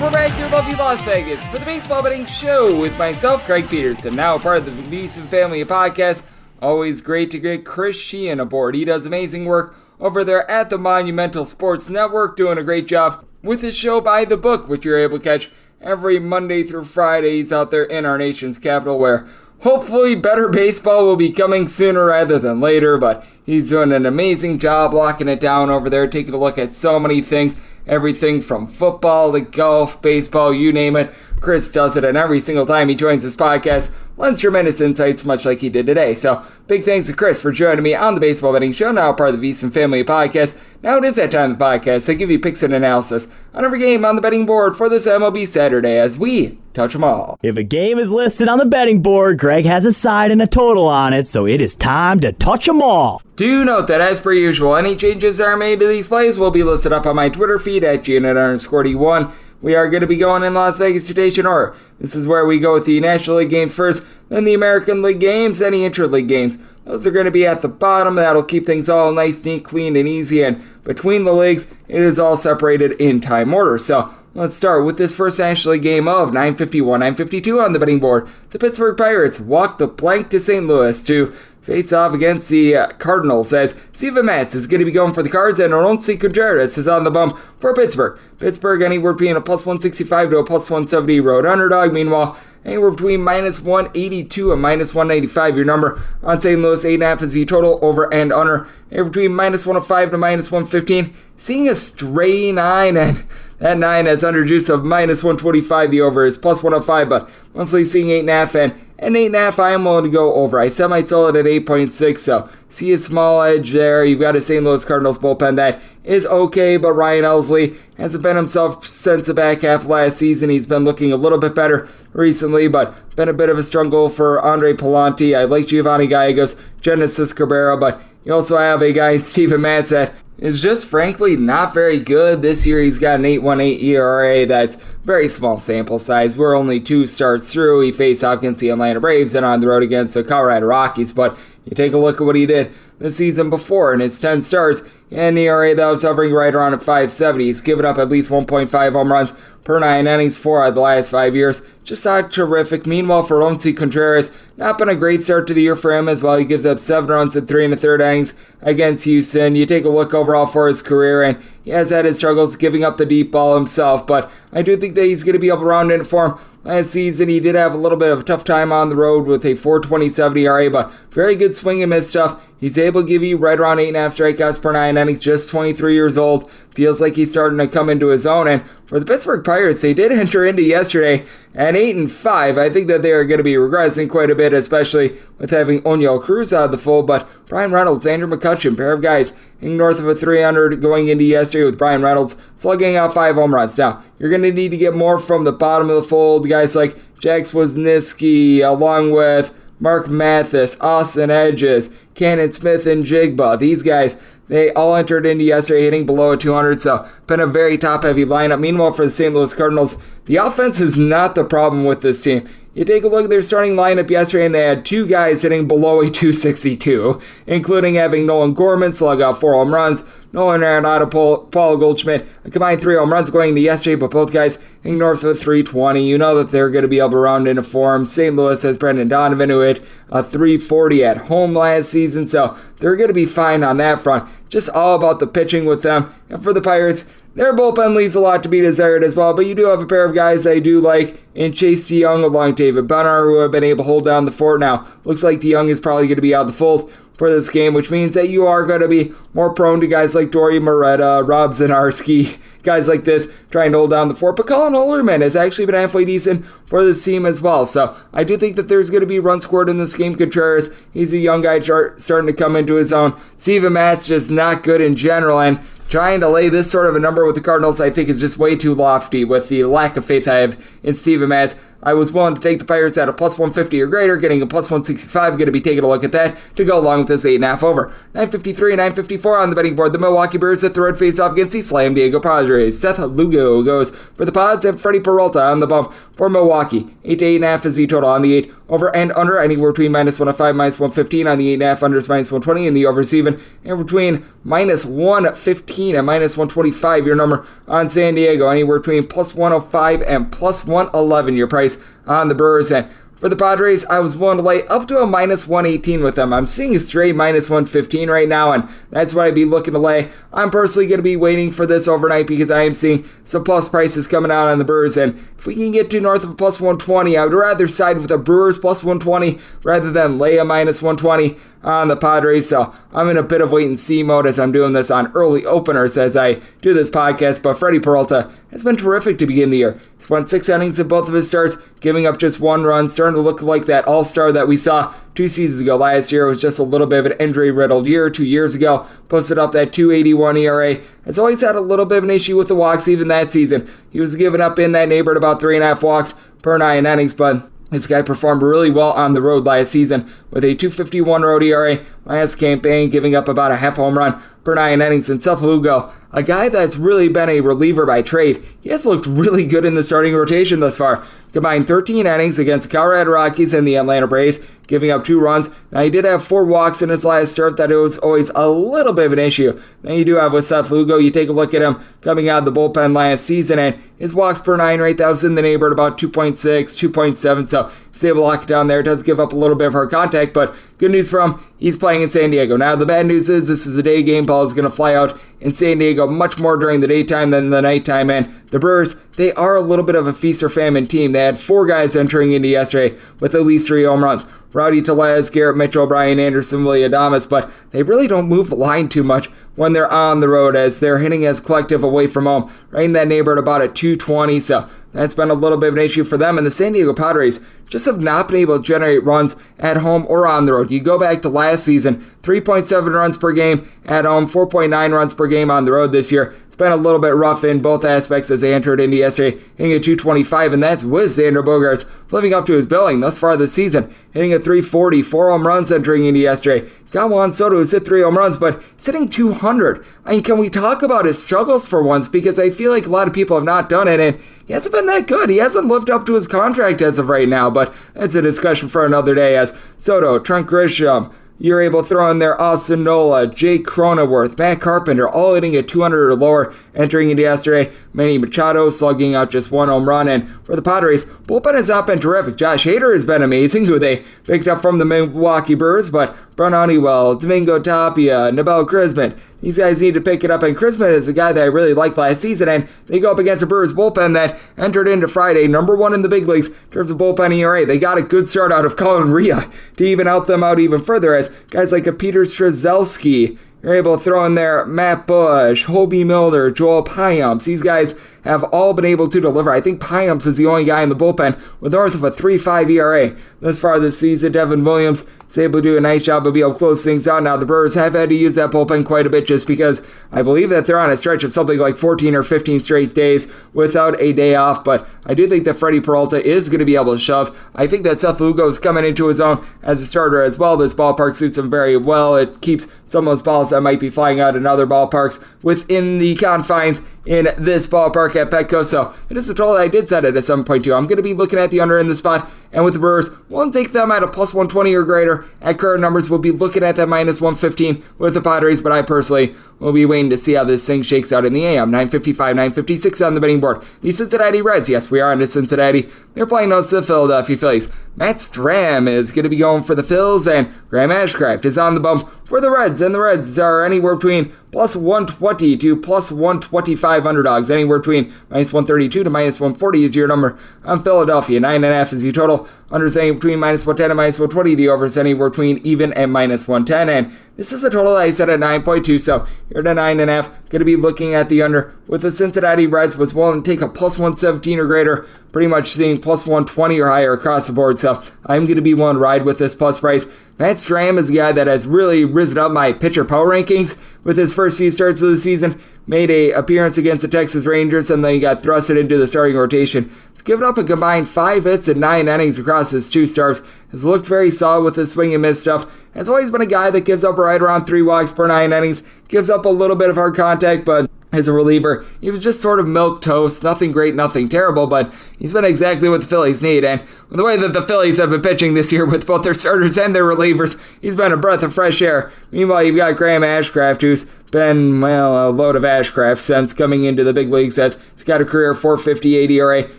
Speaker 2: We're back here in lovely Las Vegas for the Baseball Betting Show with myself, Greg Peterson, now part of the VSiN family of podcasts. Always great to get Chris Cichon aboard. He does amazing work over there at the Monumental Sports Network, doing a great job with his show By the Book, which you're able to catch every Monday through Friday. He's out there in our nation's capital, where hopefully better baseball will be coming sooner rather than later, but he's doing an amazing job locking it down over there, taking a look at so many things. Everything from football to golf, baseball, you name it. Chris does it, and every single time he joins this podcast, lends tremendous insights, much like he did today. So, big thanks to Chris for joining me on the Baseball Betting Show, now part of the VSiN family of podcasts. Now it is that time of the podcast. I give you picks and analysis on every game on the betting board for this MLB Saturday as we touch them all.
Speaker 3: If a game is listed on the betting board, Greg has a side and a total on it, so it is time to touch them all.
Speaker 2: Do note that, as per usual, any changes that are made to these plays will be listed up on my Twitter feed at GNet_D1. We are going to be going in Las Vegas rotation order. This is where we go with the National League games first, then the American League games, any Interleague games. Those are going to be at the bottom. That'll keep things all nice, neat, clean, and easy. And between the leagues, it is all separated in time order. So let's start with this first National League game of 9:51, 9:52 on the betting board. The Pittsburgh Pirates walk the plank to St. Louis to face off against the Cardinals, as Steven Matz is going to be going for the Cards and Oronce Contreras is on the bump for Pittsburgh. Pittsburgh anywhere between a plus 165 to a plus 170 road underdog. Meanwhile, anywhere between minus 182 and minus 195. Your number on St. Louis, 8.5 is the total, over and under, anywhere between minus 105 to minus 115. Seeing a stray 9, and that 9 has under juice of minus 125. The over is plus 105, but mostly seeing 8.5, and 8.5 I am willing to go over. I set my total at 8.6, so see a small edge there. You've got a St. Louis Cardinals bullpen that is okay, but Ryan Helsley hasn't been himself since the back half of last season. He's been looking a little bit better recently, but been a bit of a struggle for Andre Palante. I like Giovanni Gallegos, Genesis Cabrera, but you also have a guy, Steven Matz, that is just frankly not very good. This year he's got an 8.18 ERA. That's very small sample size. We're only 2 starts through. He faced off against the Atlanta Braves and on the road against the Colorado Rockies, but you take a look at what he did the season before in his 10 starts, and ERA that was hovering right around at 5.70. He's given up at least 1.5 home runs per 9 innings 4 out of the last 5 years. Just not terrific. Meanwhile, for Roansy Contreras, not been a great start to the year for him as well. He gives up 7 runs in 3 1/3 innings against Houston. You take a look overall for his career, and he has had his struggles giving up the deep ball himself, but I do think that he's going to be able to round into form. Last season, he did have a little bit of a tough time on the road with a 4.27 ERA, but very good swing and miss stuff. He's able to give you right around 8.5 strikeouts per 9 innings, just 23 years old. Feels like he's starting to come into his own. And for the Pittsburgh Pirates, they did enter into yesterday at 8-5. I think that they are going to be regressing quite a bit, especially with having Oneil Cruz out of the fold. But Brian Reynolds, Andrew McCutchen, pair of guys hitting north of a 300 going into yesterday, with Brian Reynolds slugging out 5 home runs. Now, you're going to need to get more from the bottom of the fold. Guys like Jax Wisniewski, along with Mark Mathis, Austin Edges, Cannon Smith, and Jigba. These guys, they all entered into yesterday hitting below a 200, so been a very top-heavy lineup. Meanwhile, for the St. Louis Cardinals, the offense is not the problem with this team. You take a look at their starting lineup yesterday, and they had 2 guys hitting below a 262, including having Nolan Gorman slug out 4 home runs, Nolan Arenado, Paul Goldschmidt, a combined 3 home runs going into yesterday, but both guys hitting north of 320. You know that they're going to be able to round into form. St. Louis has Brendan Donovan, who hit a 340 at home last season, so they're going to be fine on that front. Just all about the pitching with them. And for the Pirates, their bullpen leaves a lot to be desired as well, but you do have a pair of guys I do like in Chase DeYoung along David Benner, who have been able to hold down the fort. Now, looks like DeYoung is probably going to be out of the fold for this game, which means that you are going to be more prone to guys like Dory Moretta, Rob Zanarski, guys like this trying to hold down the fort. But Colin Hollerman has actually been halfway decent for this team as well. So I do think that there's going to be runs scored in this game. Contreras, he's a young guy starting to come into his own. Steven Matz just not good in general, and trying to lay this sort of a number with the Cardinals, I think, is just way too lofty with the lack of faith I have in Steven Matz. I was willing to take the Pirates at a plus 150 or greater, getting a plus 165. Going to be taking a look at that to go along with this 8.5 over. 953 and 954 on the betting board. The Milwaukee Brewers at the road face off against the Slam Diego Padres. Seth Lugo goes for the Pods, and Freddie Peralta on the bump for Milwaukee. 8 to 8.5 is the total on the 8. Over and under, anywhere between minus 105, minus 115 on the 8.5. Unders minus 120, and the overs even. And between minus 115 and minus 125, your number on San Diego. Anywhere between plus 105 and plus 111, your price on the Brewers. And for the Padres, I was willing to lay up to a minus 118 with them. I'm seeing a straight minus 115 right now, and that's what I'd be looking to lay. I'm personally going to be waiting for this overnight because I am seeing some plus prices coming out on the Brewers, and if we can get to north of a plus 120, I would rather side with the Brewers plus 120 rather than lay a minus 120 on the Padres. So I'm in a bit of wait and see mode as I'm doing this on early openers as I do this podcast. But Freddie Peralta has been terrific to begin the year. He's won 6 innings in both of his starts, giving up just 1 run, starting to look like that all-star that we saw 2 seasons ago. Last year was just a little bit of an injury-riddled year. 2 years ago, posted up that 2.81 ERA. Has always had a little bit of an issue with the walks even that season. He was giving up in that neighborhood about 3.5 walks per 9 innings, but this guy performed really well on the road last season with a 2.51 road ERA last campaign, giving up about a half home run per 9 innings. And Seth Lugo, a guy that's really been a reliever by trade, he has looked really good in the starting rotation thus far. Combined 13 innings against the Colorado Rockies and the Atlanta Braves, giving up 2 runs. Now, he did have 4 walks in his last start. That it was always a little bit of an issue. Then you do have with Seth Lugo. You take a look at him coming out of the bullpen last season, and his walks per 9 rate, that was in the neighborhood about 2.6, 2.7. So he's able to lock it down there. It does give up a little bit of hard contact, but good news for him, he's playing in San Diego. Now, the bad news is this is a day game. Ball is going to fly out in San Diego much more during the daytime than the nighttime, and the Brewers, they are a little bit of a feast or famine team. They had 4 guys entering into yesterday with at least 3 home runs. Rowdy Tellez, Garrett Mitchell, Brian Anderson, Willie Adames, but they really don't move the line too much when they're on the road, as they're hitting as collective away from home, right in that neighborhood about a 220, so that's been a little bit of an issue for them. And the San Diego Padres just have not been able to generate runs at home or on the road. You go back to last season, 3.7 runs per game at home, 4.9 runs per game on the road this year. It's been a little bit rough in both aspects as they entered into yesterday, hitting a 225, and that's with Xander Bogaerts living up to his billing thus far this season, hitting a 340, 4 home runs entering into yesterday. Got Juan Soto, who's hit 3 home runs, but he's hitting 200. I mean, can we talk about his struggles for once? Because I feel like a lot of people have not done it, and he hasn't been that good. He hasn't lived up to his contract as of right now, but that's a discussion for another day, as Soto, Trent Grisham, you're able to throw in there Austin Nola, Jake Cronenworth, Matt Carpenter, all hitting at 200 or lower entering into yesterday. Manny Machado slugging out just 1 home run. And for the Padres, bullpen has not been terrific. Josh Hader has been amazing, who they picked up from the Milwaukee Brewers, but Brent Honeywell, Domingo Tapia, Nabel Crisman, these guys need to pick it up. And Crisman is a guy that I really liked last season, and they go up against a Brewers bullpen that entered into Friday number 1 in the big leagues in terms of bullpen ERA. They got a good start out of Colin Ria to even help them out even further, as guys like a Peter Strzelski, you're able to throw in there Matt Bush, Hobie Milner, Joel Payamps. These guys have all been able to deliver. I think Payamps is the only guy in the bullpen with north of a 3.5 ERA thus far this season. Devin Williams is able to do a nice job of being able to close things out. Now, the Brewers have had to use that bullpen quite a bit just because I believe that they're on a stretch of something like 14 or 15 straight days without a day off, but I do think that Freddie Peralta is going to be able to shove. I think that Seth Lugo is coming into his own as a starter as well. This ballpark suits him very well. It keeps some of those balls that might be flying out in other ballparks within the confines in this ballpark at Petco. So it is a total that I did set it at 7.2. I'm going to be looking at the under in the spot, and with the Brewers, we'll take them at a plus 120 or greater. At current numbers, we'll be looking at that minus 115 with the Padres, but I personally will be waiting to see how this thing shakes out in the AM. 9:55, 9:56 on the betting board. The Cincinnati Reds, yes, we are on to Cincinnati. They're playing those the Philadelphia Phillies. Matt Stram is going to be going for the Phils, and Graham Ashcraft is on the bump for the Reds, and the Reds are anywhere between plus 120 to plus 125 underdogs. Anywhere between minus 132 to minus 140 is your number on Philadelphia. 9.5 is your total. Unders anywhere between minus 110 and minus 120. The overs anywhere between even and minus 110. And this is a total that I set at 9.2, so you're at a 9.5. Going to be looking at the under with the Cincinnati Reds. Was willing to take a plus 117 or greater, pretty much seeing plus 120 or higher across the board. So I'm going to be willing to ride with this plus price. Matt Stram is a guy that has really risen up my pitcher power rankings with his first few starts of the season. Made a appearance against the Texas Rangers, and then he got thrusted into the starting rotation. He's given up a combined 5 hits and 9 innings across his 2 starts. Has looked very solid with his swing and miss stuff. Has always been a guy that gives up right around 3 walks per 9 innings. Gives up a little bit of hard contact, but as a reliever, he was just sort of milquetoast. Nothing great, nothing terrible, but he's been exactly what the Phillies need. And the way that the Phillies have been pitching this year with both their starters and their relievers, he's been a breath of fresh air. Meanwhile, you've got Graham Ashcraft, who's been, well, a load of Ashcraft since coming into the big leagues. He's got a career 4.58 ERA.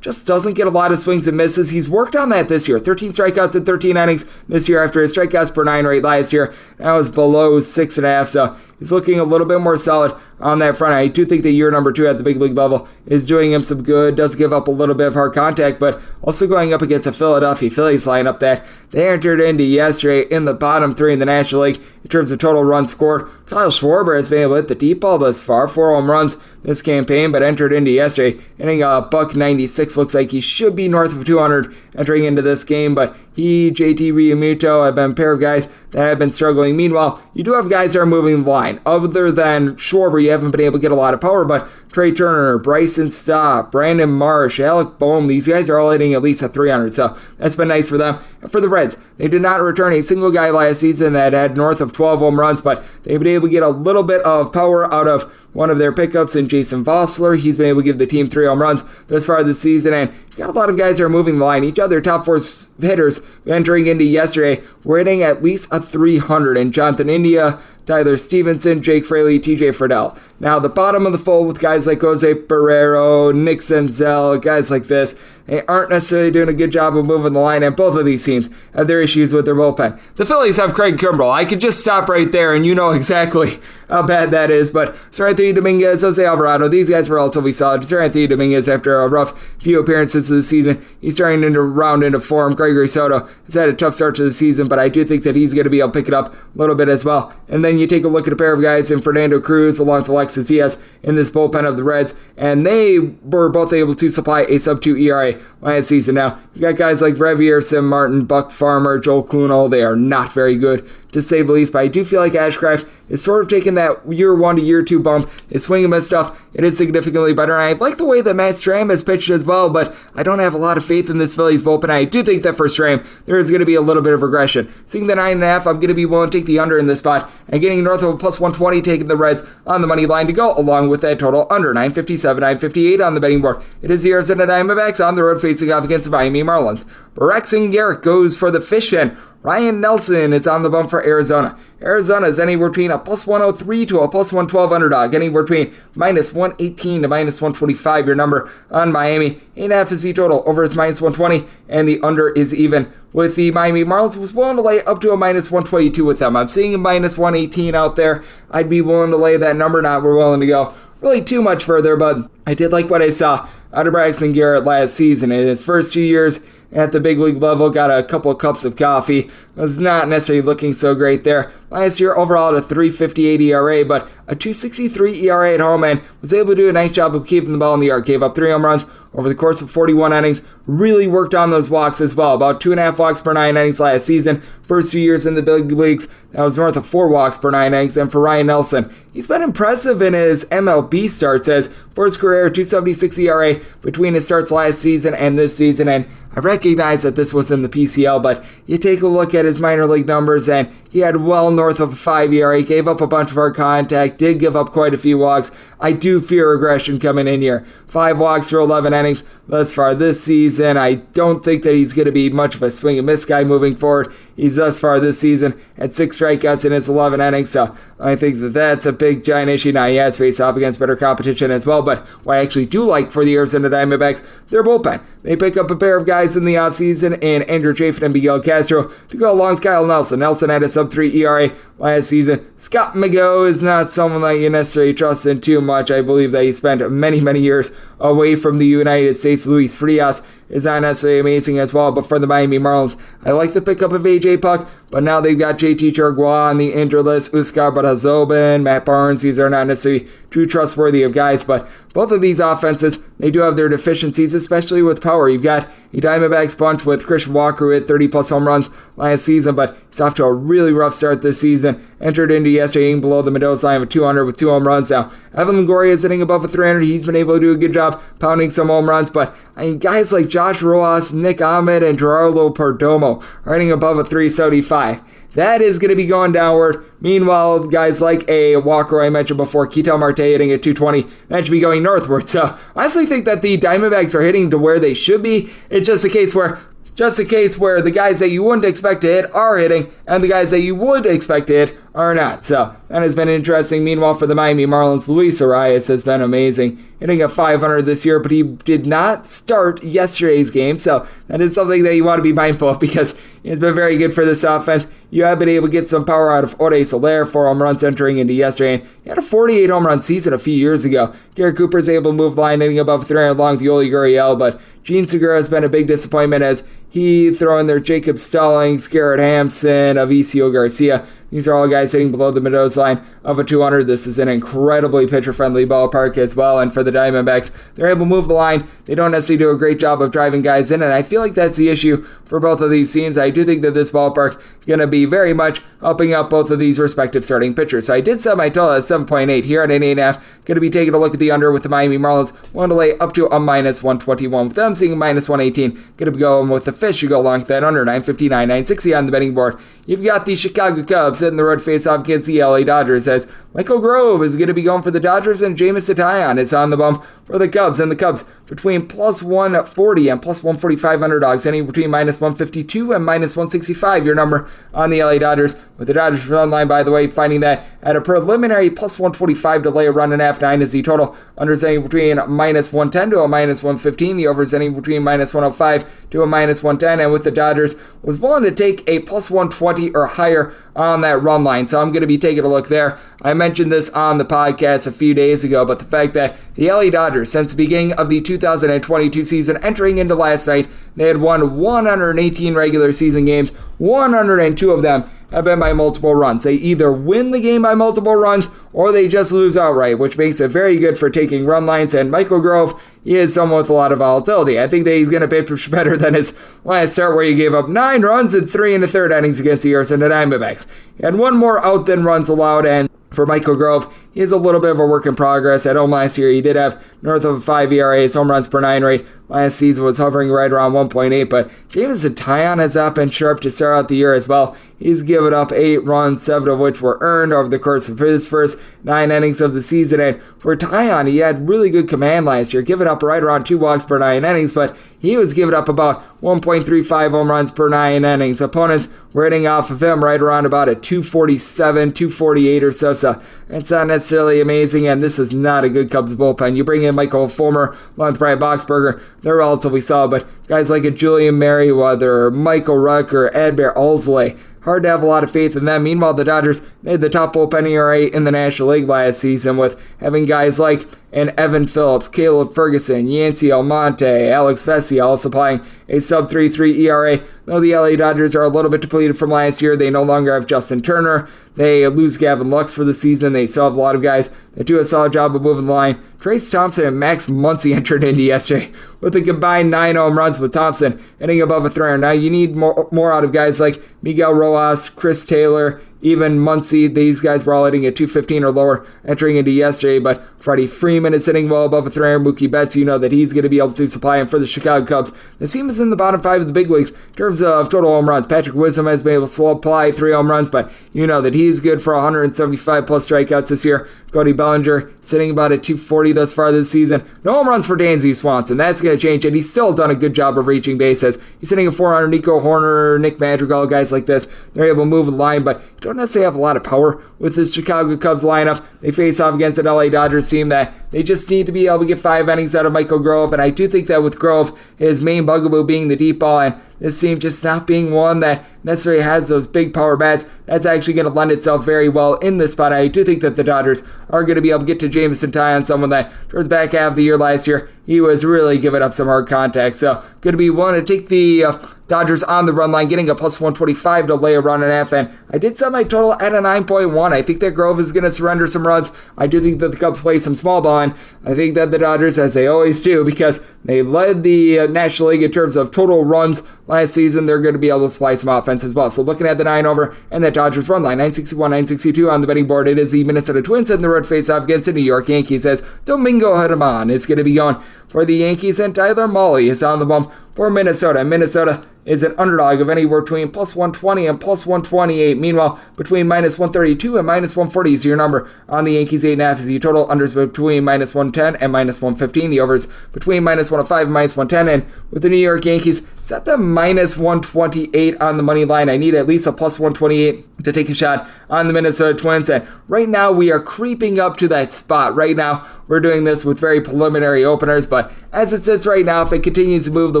Speaker 2: Just doesn't get a lot of swings and misses. He's worked on that this year. 13 strikeouts in 13 innings this year after his strikeouts per 9 rate last year. That was below 6.5, so he's looking a little bit more solid on that front. I do think that year number 2 at the big league level is doing him some good. Does give up a little bit of hard contact, but also going up against a Philadelphia Phillies lineup that they entered into yesterday in the bottom 3 in the National League in terms of total runs scored. Kyle Schwarber has been able to hit the deep ball thus far, 4 home runs this campaign, but entered into yesterday hitting a $196. Looks like he should be north of 200 entering into this game, but he, JT Realmuto, have been a pair of guys that have been struggling. Meanwhile, you do have guys that are moving the line. Other than Schwarber, you haven't been able to get a lot of power, but Trey Turner, Bryson Stott, Brandon Marsh, Alec Boehm, these guys are all hitting at least a 300, so that's been nice for them. And for the Reds, they did not return a single guy last season that had north of 12 home runs, but they've been able to get a little bit of power out of one of their pickups in Jason Vossler. He's been able to give the team 3 home runs thus far this season, and you got a lot of guys that are moving the line. Each of their top 4 hitters entering into yesterday were hitting at least a 300, and Jonathan India, Tyler Stevenson, Jake Fraley, TJ Friedel. Now, the bottom of the fold with guys like Jose Barrero, Nick Senzel, guys like this, they aren't necessarily doing a good job of moving the line, and both of these teams have their issues with their bullpen. The Phillies have Craig Kimbrell. I could just stop right there, and you know exactly how bad that is, but Sir Anthony Dominguez, Jose Alvarado, these guys were relatively solid. Sir Anthony Dominguez, after a rough few appearances of the season, he's starting to round into form. Gregory Soto has had a tough start to the season, but I do think that he's going to be able to pick it up a little bit as well. And then you take a look at a pair of guys in Fernando Cruz along with Alexis Diaz in this bullpen of the Reds, and they were both able to supply a sub-2 ERA last season. Now, you got guys like Revier, Sim Martin, Buck Farmer, Joel Kuhnel. They are not very good, to say the least, but I do feel like Ashcraft is sort of taking that year 1 to year 2 bump. His swing and miss stuff, it is significantly better, and I like the way that Matt Strahm has pitched as well, but I don't have a lot of faith in this Phillies bullpen. I do think that for Strahm, there is going to be a little bit of regression. Seeing the 9.5, I'm going to be willing to take the under in this spot, and getting north of a plus 120, taking the Reds on the money line to go, along with that total under 957, 958 on the betting board. It is the Arizona Diamondbacks on the road facing off against the Miami Marlins. Braxton Garrett goes for the fish, and Ryan Nelson is on the bump for Arizona. Arizona is anywhere between a plus 103 to a plus 112 underdog, anywhere between minus 118 to minus 125, your number on Miami. 8.5 is the total, over is minus 120, and the under is even with the Miami Marlins. Was willing to lay up to a minus 122 with them. I'm seeing a minus 118 out there. I'd be willing to lay that number, not we're willing to go really too much further, but I did like what I saw out of Braxton Garrett last season. In his first 2 years at the big league level, got a couple of cups of coffee. Was not necessarily looking so great there. Last year, overall, at a 3.58 ERA, but a 2.63 ERA at home, and was able to do a nice job of keeping the ball in the yard. Gave up 3 home runs over the course of 41 innings. Really worked on those walks as well. About 2.5 walks per 9 innings last season. First 2 years in the big leagues, that was north of 4 walks per 9 innings. And for Ryan Nelson, he's been impressive in his MLB starts, as for his career, 2.76 ERA between his starts last season and this season. And I recognize that this was in the PCL, but you take a look at his minor league numbers, and he had well north of a 5 ERA, gave up a bunch of hard contact, did give up quite a few walks. I do fear regression coming in here. 5 walks for 11 innings thus far this season. I don't think that he's going to be much of a swing and miss guy moving forward. He's thus far this season at 6 strikeouts in his 11 innings, so I think that that's a big, giant issue. Now, he has faced off against better competition as well, but what I actually do like for the Arizona Diamondbacks, their bullpen. They pick up a pair of guys in the offseason in Andrew Chafin and Miguel Castro to go along with Kyle Nelson. Nelson had a sub-3 ERA last season. Scott McGough is not someone that you necessarily trust in too much. I believe that he spent many, many years away from the United States. Luis Frias is not necessarily amazing as well, but for the Miami Marlins, I like the pickup of A.J. Puck, but now they've got JT Chargois on the injured list, Uskar Brazobin, Matt Barnes. These are not necessarily too trustworthy of guys, but both of these offenses, they do have their deficiencies, especially with power. You've got a Diamondbacks bunch with Christian Walker, who hit 30-plus home runs last season, but he's off to a really rough start this season. Entered into yesterday below the Mendoza line with 200 with 2 home runs. Now, Evan Longoria is hitting above a 300. He's been able to do a good job pounding some home runs, but I mean, guys like Josh Rojas, Nick Ahmed, and Gerardo Perdomo are hitting above a 375. That is going to be going downward. Meanwhile, guys like a Walker I mentioned before, Ketel Marte hitting at 220, that should be going northward. So I honestly think that the Diamondbacks are hitting to where they should be. It's just a case where the guys that you wouldn't expect to hit are hitting, and the guys that you would expect to hit are not. So that has been interesting. Meanwhile, for the Miami Marlins, Luis Arias has been amazing, hitting a 500 this year, but he did not start yesterday's game. So that is something that you want to be mindful of, because it's been very good for this offense. You have been able to get some power out of Ode Soler, 4 home runs entering into yesterday, and he had a 48 home run season a few years ago. Garrett Cooper is able to move line, hitting above 300 along with Yoli Gurriel, but Gene Segura has been a big disappointment, as he throwing their Jacob Stallings, Garrett Hampson, Avicio Garcia. These are all guys hitting below the Mendoza line of a 200. This is an incredibly pitcher-friendly ballpark as well, and for the Diamondbacks, they're able to move the line. They don't necessarily do a great job of driving guys in, and I feel like that's the issue for both of these teams. I do think that this ballpark is going to be very much helping out both of these respective starting pitchers. So I did set my total at 7.8 here at an 8.5. Going to be taking a look at the under with the Miami Marlins. Want to lay up to a minus 121. With them seeing a minus 118. Going to be going with the fish. You go along with that under 959, 960 on the betting board. You've got the Chicago Cubs hitting the road face-off against the LA Dodgers, as Michael Grove is going to be going for the Dodgers, and Jameson Taillon is on the bump for the Cubs. And the Cubs between plus 140 and plus 145 underdogs, any between minus -152 and -165, your number on the LA Dodgers. With the Dodgers run line, by the way, finding that at a preliminary +125 to lay a run and a half, 9 is the total. Unders anything between -110 to a -115. The overs anything between -105 to a -110. And with the Dodgers, was willing to take a +120 or higher on that run line. So I'm going to be taking a look there. I mentioned this on the podcast a few days ago, but the fact that the LA Dodgers, since the beginning of the 2022 season, entering into last night, they had won 118 regular season games. 102 of them have been by multiple runs. They either win the game by multiple runs or they just lose outright, which makes it very good for taking run lines. And Michael Grove, he is someone with a lot of volatility. I think that he's going to pitch better than his last start where he gave up 9 runs in 3 1/3 innings against the Orioles and the Diamondbacks. He had one more out than runs allowed, and for Michael Grove, he is a little bit of a work in progress. At home last year, he did have north of a 5 ERA. His home runs per 9 rate last season was hovering right around 1.8, but Jameson Taillon has not been sharp to start out the year as well. He's given up 8 runs, 7 of which were earned over the course of his first 9 innings of the season. And for Taillon, he had really good command last year, giving up right around 2 walks per 9 innings, but he was giving up about 1.35 home runs per 9 innings. Opponents were hitting off of him right around about a 247, 248 or so, so that's not necessarily amazing, and this is not a good Cubs bullpen. You bring in Michael Fulmer, along with Brad Boxberger, they're relatively solid, but guys like a Julian Merriweather, Michael Rucker, Adbert Alzolay, hard to have a lot of faith in them. Meanwhile, the Dodgers, they had the top bullpen ERA in the National League last season with having guys like Evan Phillips, Caleb Ferguson, Yancy Almonte, Alex Vesia all supplying a sub-3.3 ERA. Though the LA Dodgers are a little bit depleted from last year, they no longer have Justin Turner. They lose Gavin Lux for the season. They still have a lot of guys that do a solid job of moving the line. Trace Thompson and Max Muncy entered into yesterday with a combined 9 home runs, with Thompson hitting above a 300. Now you need more out of guys like Miguel Rojas, Chris Taylor, even Muncy. These guys were all hitting at 215 or lower entering into yesterday, but Freddie Freeman is sitting well above a 300. Mookie Betts, you know that he's going to be able to supply him for the Chicago Cubs. The team is in the bottom 5 of the big leagues in terms of total home runs. Patrick Wisdom has been able to supply 3 home runs, but you know that he's good for 175 plus strikeouts this year. Cody Bellinger sitting about at 240 thus far this season. No home runs for Dansby Swanson. That's going to change, and he's still done a good job of reaching bases. He's sitting at 400. Nico Horner, Nick Madrigal, guys like this, they're able to move the line, but you don't necessarily have a lot of power with this Chicago Cubs lineup. They face off against an LA Dodgers team that they just need to be able to get 5 innings out of Michael Grove, and I do think that with Grove, his main bugaboo being the deep ball, and this team just not being one that necessarily has those big power bats, that's actually going to lend itself very well in this spot. I do think that the Dodgers are going to be able to get to Jameson Taillon, someone that towards the back half of the year last year, he was really giving up some hard contact. So going to be willing to take the Dodgers on the run line, getting a +125 to lay a run and a half, and I did set my total at a 9.1. I think that Grove is going to surrender some runs. I do think that the Cubs play some small ball, and I think that the Dodgers, as they always do, because they led the National League in terms of total runs last season, they're going to be able to supply some offense as well. So looking at the 9 over and that Dodgers run line, 961, 962 on the betting board. It is the Minnesota Twins in the road face-off against the New York Yankees as Domingo Germán is going to be going for the Yankees, and Tyler Mahle is on the bump for Minnesota. Minnesota is an underdog of anywhere between +120 and +128. Meanwhile, between -132 and -140 is your number on the Yankees. 8.5 is the total. Unders between -110 and -115. The overs between -105 and -110. And with the New York Yankees, set the -128 on the money line. I need at least a +128 to take a shot on the Minnesota Twins. And right now, we are creeping up to that spot. Right now, we're doing this with very preliminary openers, but as it sits right now, if it continues to move the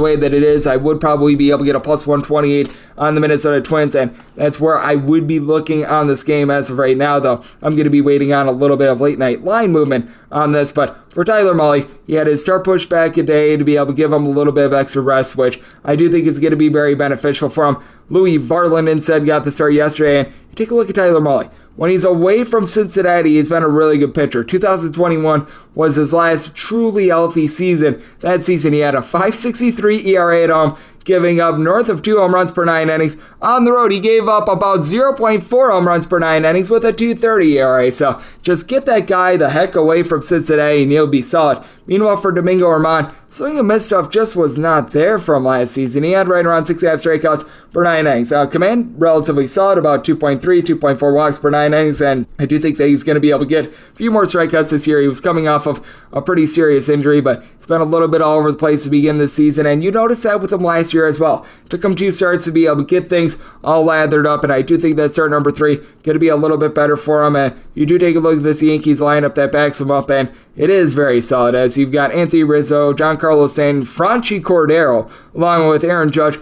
Speaker 2: way that it is, I would probably be able to get a +128 on the Minnesota Twins, and that's where I would be looking on this game as of right now, though I'm going to be waiting on a little bit of late night line movement on this. But for Tyler Mahle, he had his start pushed back a day to be able to give him a little bit of extra rest, which I do think is going to be very beneficial for him. Louis Varland instead got the start yesterday, and you take a look at Tyler Mahle. When he's away from Cincinnati, he's been a really good pitcher. 2021 was his last truly healthy season. That season, he had a 5.63 ERA at home, giving up north of 2 home runs per 9 innings, On the road, he gave up about 0.4 home runs per 9 innings with a 2.30 ERA. So just get that guy the heck away from Cincinnati and he'll be solid. Meanwhile, for Domingo Germán, swing and miss stuff just was not there from last season. He had right around 6.5 strikeouts per 9 innings. Command, relatively solid, about 2.3, 2.4 walks per 9 innings, and I do think that he's going to be able to get a few more strikeouts this year. He was coming off of a pretty serious injury, but it's been a little bit all over the place to begin this season, and you noticed that with him last year as well. Took him 2 starts to be able to get things all lathered up, and I do think that start number 3 going to be a little bit better for him. And you do take a look at this Yankees lineup that backs him up, and it is very solid, as you've got Anthony Rizzo, Giancarlo Stanton, Franchy Cordero, along with Aaron Judge,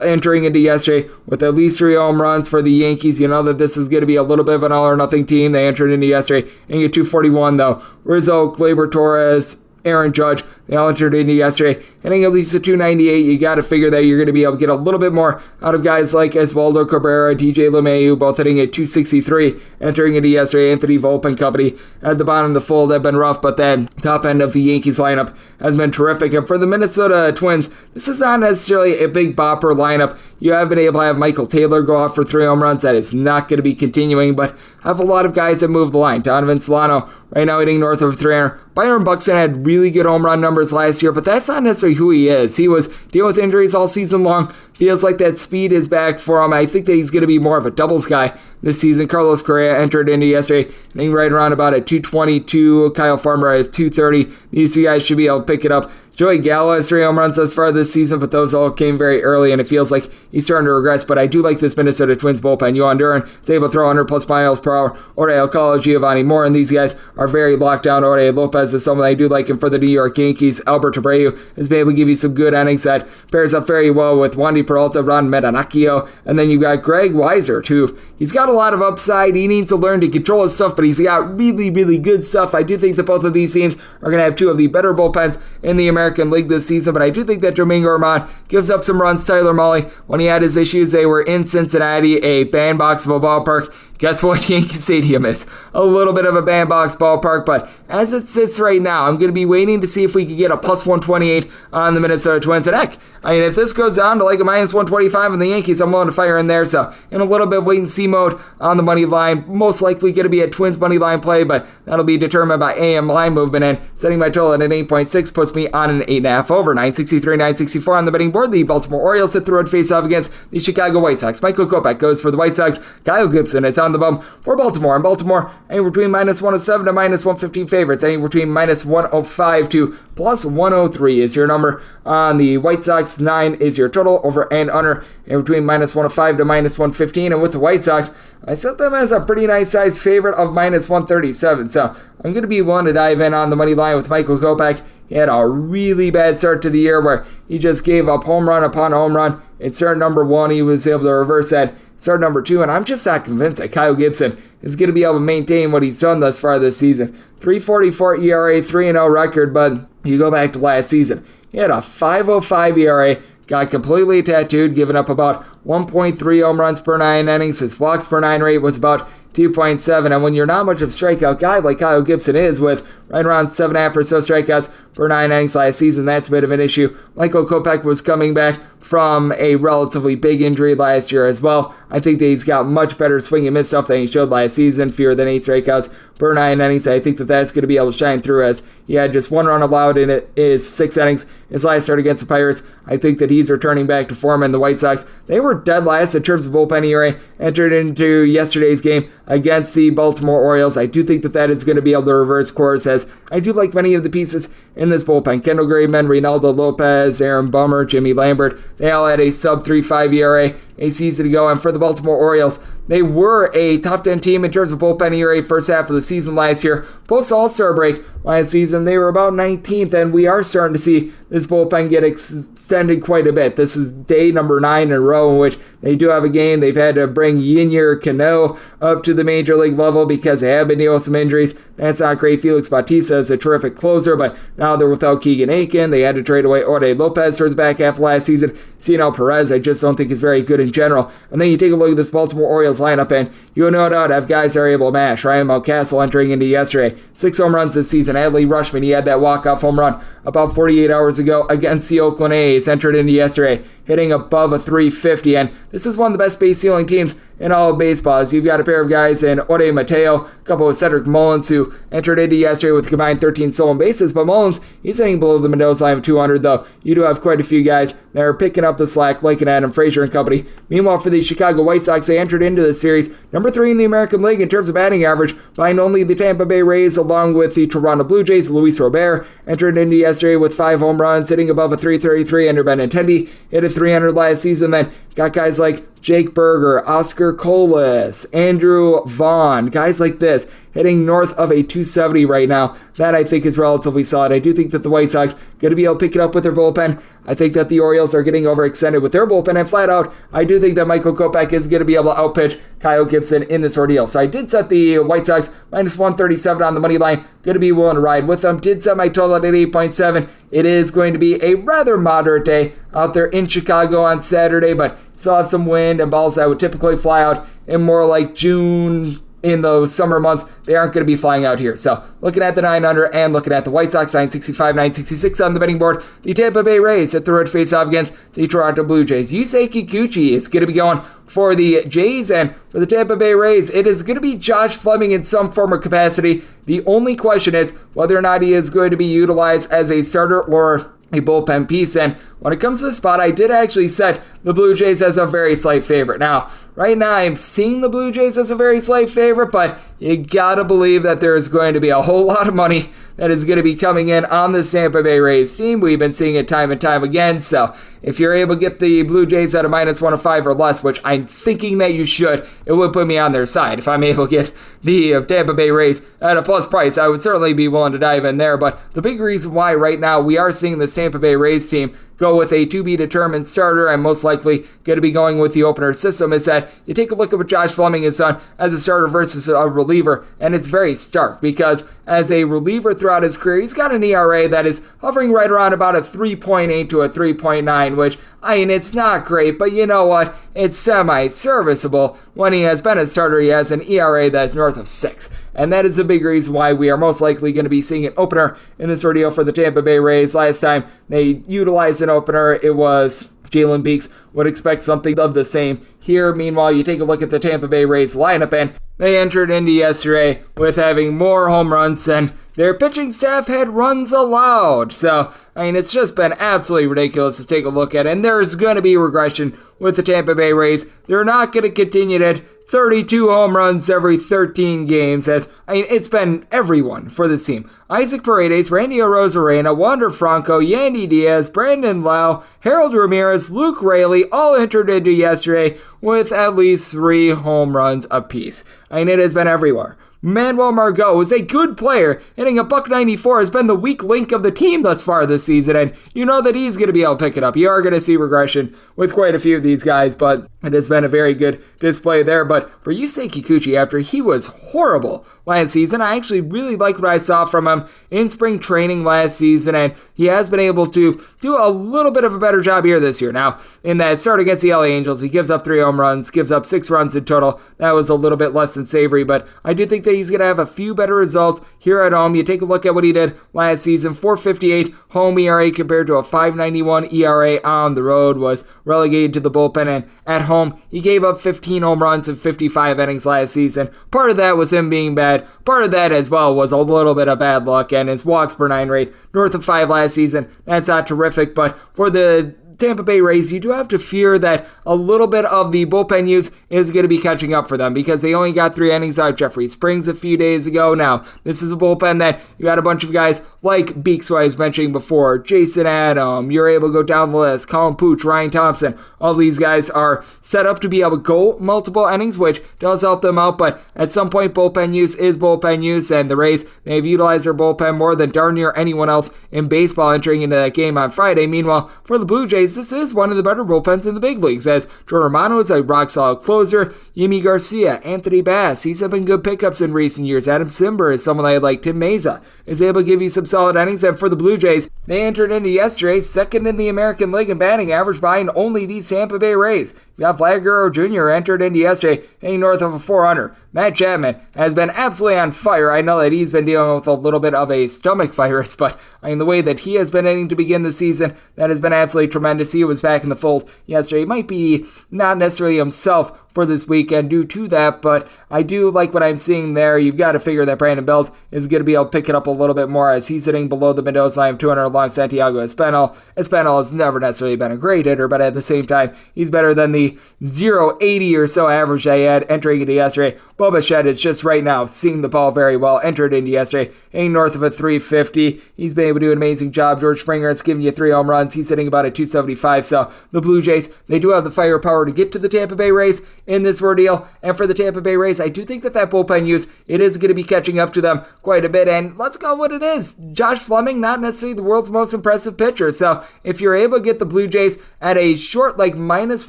Speaker 2: entering into yesterday with at least 3 home runs for the Yankees. You know that this is going to be a little bit of an all-or-nothing team. They entered into yesterday and get 241, though. Rizzo, Gleyber Torres, Aaron Judge, they all entered into yesterday, hitting at least a 298. You got to figure that you're going to be able to get a little bit more out of guys like Oswaldo Cabrera, DJ LeMahieu, both hitting at 263, entering into yesterday. Anthony Volpe and company at the bottom of the fold have been rough, but that top end of the Yankees lineup has been terrific. And for the Minnesota Twins, this is not necessarily a big bopper lineup. You have been able to have Michael Taylor go off for 3 home runs. That is not going to be continuing, but have a lot of guys that move the line. Donovan Solano right now hitting north of 300. Byron Buxton had really good home run numbers last year, but that's not necessarily who he is. He was dealing with injuries all season long. Feels like that speed is back for him. I think that he's going to be more of a doubles guy this season. Carlos Correa entered into yesterday, hitting right around about at 222. Kyle Farmer at 230. These 2 guys should be able to pick it up. Joey Gallo has 3 home runs thus far this season, but those all came very early, and it feels like he's starting to regress. But I do like this Minnesota Twins bullpen. Yohan Duran is able to throw 100-plus miles per hour. Jorge Alcala, Giovanni Moore, and these guys are very locked down. Jorge Lopez is someone I do like him for the New York Yankees. Albert Abreu has been able to give you some good innings that pairs up very well with Wandy Peralta, Ron Medanacchio, and then you've got Greg Weiser, too. He's got a lot of upside. He needs to learn to control his stuff, but he's got really, really good stuff. I do think that both of these teams are going to have 2 of the better bullpens in the American League this season, but I do think that Domingo Germán gives up some runs. Tyler Mahle, when he had his issues, they were in Cincinnati, a bandbox of a ballpark. Guess what Yankee Stadium is? A little bit of a bandbox ballpark, but as it sits right now, I'm going to be waiting to see if we can get a plus 128 on the Minnesota Twins. And heck, I mean, if this goes down to like a minus 125 on the Yankees, I'm willing to fire in there. So in a little bit of wait-and-see mode on the money line, most likely going to be a Twins money line play, but that'll be determined by AM line movement. And setting my total at an 8.6 puts me on an 8.5 over. 963, 964 on the betting board. The Baltimore Orioles hit the road face-off against the Chicago White Sox. Michael Kopech goes for the White Sox. Kyle Gibson is on the bum for Baltimore. And Baltimore, anywhere between minus 107 to minus 115 favorites. Anywhere between minus 105 to plus 103 is your number. On the White Sox, 9 is your total, over and under, in between minus 105 to minus 115. And with the White Sox, I set them as a pretty nice size favorite of minus 137. So I'm going to be willing to dive in on the money line with Michael Kopech. He had a really bad start to the year where he just gave up home run upon home run. In start number 1, he was able to reverse that. Start number 2, and I'm just not convinced that Kyle Gibson is going to be able to maintain what he's done thus far this season. 3.44 ERA, 3-0 record, but you go back to last season. He had a 5.05 ERA, got completely tattooed, giving up about 1.3 home runs per 9 innings. His walks per 9 rate was about 2.7, and when you're not much of a strikeout guy like Kyle Gibson is, with right around 7.5 or so strikeouts per 9 innings last season, that's a bit of an issue. Michael Kopech was coming back from a relatively big injury last year as well. I think that he's got much better swing and miss stuff than he showed last season, fewer than 8 strikeouts per 9 innings. I think that that's going to be able to shine through, as he had just 1 run allowed in his 6 innings. His last start against the Pirates, I think that he's returning back to form. And the White Sox, they were dead last in terms of bullpen ERA, entered into yesterday's game against the Baltimore Orioles. I do think that that is going to be able to reverse course, as I do like many of the pieces in this bullpen. Kendall Graveman, Reynaldo Lopez, Aaron Bummer, Jimmy Lambert, they all had a sub 3.5 ERA a season ago. And for the Baltimore Orioles, they were a top 10 team in terms of bullpen ERA first half of the season last year. Post All-Star break last season, they were about 19th, and we are starting to see this bullpen get extended quite a bit. This is day number 9 in a row in which they do have a game. They've had to bring Yinyer Cano up to the major league level because they have been dealing with some injuries. That's not great. Felix Bautista is a terrific closer, but now they're without Keegan Aiken. They had to trade away Jorge Lopez towards the back half of last season. Cianel Perez, I just don't think is very good in general. And then you take a look at this Baltimore Orioles lineup, and you no doubt have guys that are able to mash. Ryan Mountcastle entering into yesterday, 6 home runs this season. Adley Rutschman, he had that walk-off home run about 48 hours ago against the Oakland A's, entered into yesterday, hitting above a 350, and this is one of the best base stealing teams in all of baseball. As you've got a pair of guys in Ode Mateo, a couple with Cedric Mullins, who entered into yesterday with a combined 13 stolen bases, but Mullins, he's hitting below the Mendoza line of 200, though you do have quite a few guys that are picking up the slack, like an Adam Frazier and company. Meanwhile, for the Chicago White Sox, they entered into this series number 3 in the American League in terms of batting average, behind only the Tampa Bay Rays, along with the Toronto Blue Jays. Luis Robert entered into yesterday with 5 home runs, hitting above a 333. Andrew Benintendi hit a 300 last season. Then got guys like Jake Berger, Oscar Colas, Andrew Vaughn, guys like this, hitting north of a 270 right now. That I think is relatively solid. I do think that the White Sox going to be able to pick it up with their bullpen. I think that the Orioles are getting overextended with their bullpen, and flat out, I do think that Michael Kopech is going to be able to outpitch Kyle Gibson in this ordeal. So I did set the White Sox minus 137 on the money line. Going to be willing to ride with them. Did set my total at 8.7. It is going to be a rather moderate day out there in Chicago on Saturday, but still have some wind and balls that would typically fly out in more like June. In those summer months, they aren't going to be flying out here. So looking at the 9 under and looking at the White Sox, 965, 966 on the betting board. The Tampa Bay Rays at the road face-off against the Toronto Blue Jays. Yusei Kikuchi is going to be going for the Jays, and for the Tampa Bay Rays, it is going to be Josh Fleming in some form or capacity. The only question is whether or not he is going to be utilized as a starter or a bullpen piece. And when it comes to the spot, I did actually set the Blue Jays as a very slight favorite. Now, right now, I'm seeing the Blue Jays as a very slight favorite, but you gotta believe that there is going to be a whole lot of money that is going to be coming in on the Tampa Bay Rays team. We've been seeing it time and time again, so if you're able to get the Blue Jays at a minus 105 or less, which I'm thinking that you should, it would put me on their side. If I'm able to get the Tampa Bay Rays at a plus price, I would certainly be willing to dive in there, but the big reason why right now we are seeing the Tampa Bay Rays team go with a to-be-determined starter and most likely going to be going with the opener system is that you take a look at what Josh Fleming has done as a starter versus a reliever, and it's very stark because as a reliever throughout his career, he's got an ERA that is hovering right around about a 3.8 to a 3.9, which, I mean, it's not great, but you know what? It's semi-serviceable. When he has been a starter, he has an ERA that's north of 6. And that is a big reason why we are most likely going to be seeing an opener in this ordeal for the Tampa Bay Rays. Last time they utilized an opener, it was Jalen Beeks. Would expect something of the same here. Meanwhile, you take a look at the Tampa Bay Rays lineup, and they entered into yesterday with having more home runs than their pitching staff had runs allowed. So, I mean, it's just been absolutely ridiculous to take a look at, and there's going to be regression with the Tampa Bay Rays. They're not going to continue to 32 home runs every 13 games, as, I mean, it's been everyone for this team. Isaac Paredes, Randy Arozarena, Wander Franco, Yandy Diaz, Brandon Lau, Harold Ramirez, Luke Raley all entered into yesterday with at least 3 home runs apiece. I mean, it has been everywhere. Manuel Margot is a good player, hitting a .194, has been the weak link of the team thus far this season, and you know that he's going to be able to pick it up. You are going to see regression with quite a few of these guys, but it has been a very good display there. But for Yusei Kikuchi, after he was horrible last season, I actually really like what I saw from him in spring training last season, and he has been able to do a little bit of a better job here this year. Now, in that start against the LA Angels, he gives up 3 home runs, gives up 6 runs in total. That was a little bit less than savory, but I do think that he's going to have a few better results here at home. You take a look at what he did last season, 4.58 home ERA compared to a 5.91 ERA on the road, was relegated to the bullpen, and at home, he gave up 15 home runs in 55 innings last season. Part of that was him being bad. Part of that as well was a little bit of bad luck, and his walks per 9 rate north of 5 last season. That's not terrific, but for the Tampa Bay Rays, you do have to fear that a little bit of the bullpen use is going to be catching up for them because they only got 3 innings out of Jeffrey Springs a few days ago. Now, this is a bullpen that you got a bunch of guys like Beeks, who I was mentioning before, Jason Adam, you're able to go down the list, Colin Pooch, Ryan Thompson. All these guys are set up to be able to go multiple innings, which does help them out, but at some point, bullpen use is bullpen use, and the Rays, they've utilized their bullpen more than darn near anyone else in baseball entering into that game on Friday. Meanwhile, for the Blue Jays, this is one of the better bullpens in the big leagues, as Joe Romano is a rock-solid closer, Yimi Garcia, Anthony Bass, these have been good pickups in recent years. Adam Simber is someone I like, Tim Meza is able to give you some solid innings. And for the Blue Jays, they entered into yesterday second in the American League in batting average behind only the Tampa Bay Rays. You got Vlad Guerrero Jr. entered into yesterday, hitting north of a 400. Matt Chapman has been absolutely on fire. I know that he's been dealing with a little bit of a stomach virus, but the way that he has been hitting to begin the season, that has been absolutely tremendous. He was back in the fold yesterday. He might be not necessarily himself for this weekend due to that, but I do like what I'm seeing there. You've got to figure that Brandon Belt is going to be able to pick it up a little bit more as he's hitting below the Mendoza line of 200 along Santiago Espinal. Espinal has never necessarily been a great hitter, but at the same time, he's better than the 0.80 or so average I had entering into yesterday. Bo Bichette is just right now seeing the ball very well. Entered into yesterday, hitting north of a 350. He's been able to do an amazing job. George Springer has given you 3 home runs. He's hitting about a 275. So the Blue Jays, they do have the firepower to get to the Tampa Bay Rays in this ordeal. And for the Tampa Bay Rays, I do think that bullpen use, it is going to be catching up to them quite a bit. And let's go what it is. Josh Fleming, not necessarily the world's most impressive pitcher. So if you're able to get the Blue Jays at a short, like minus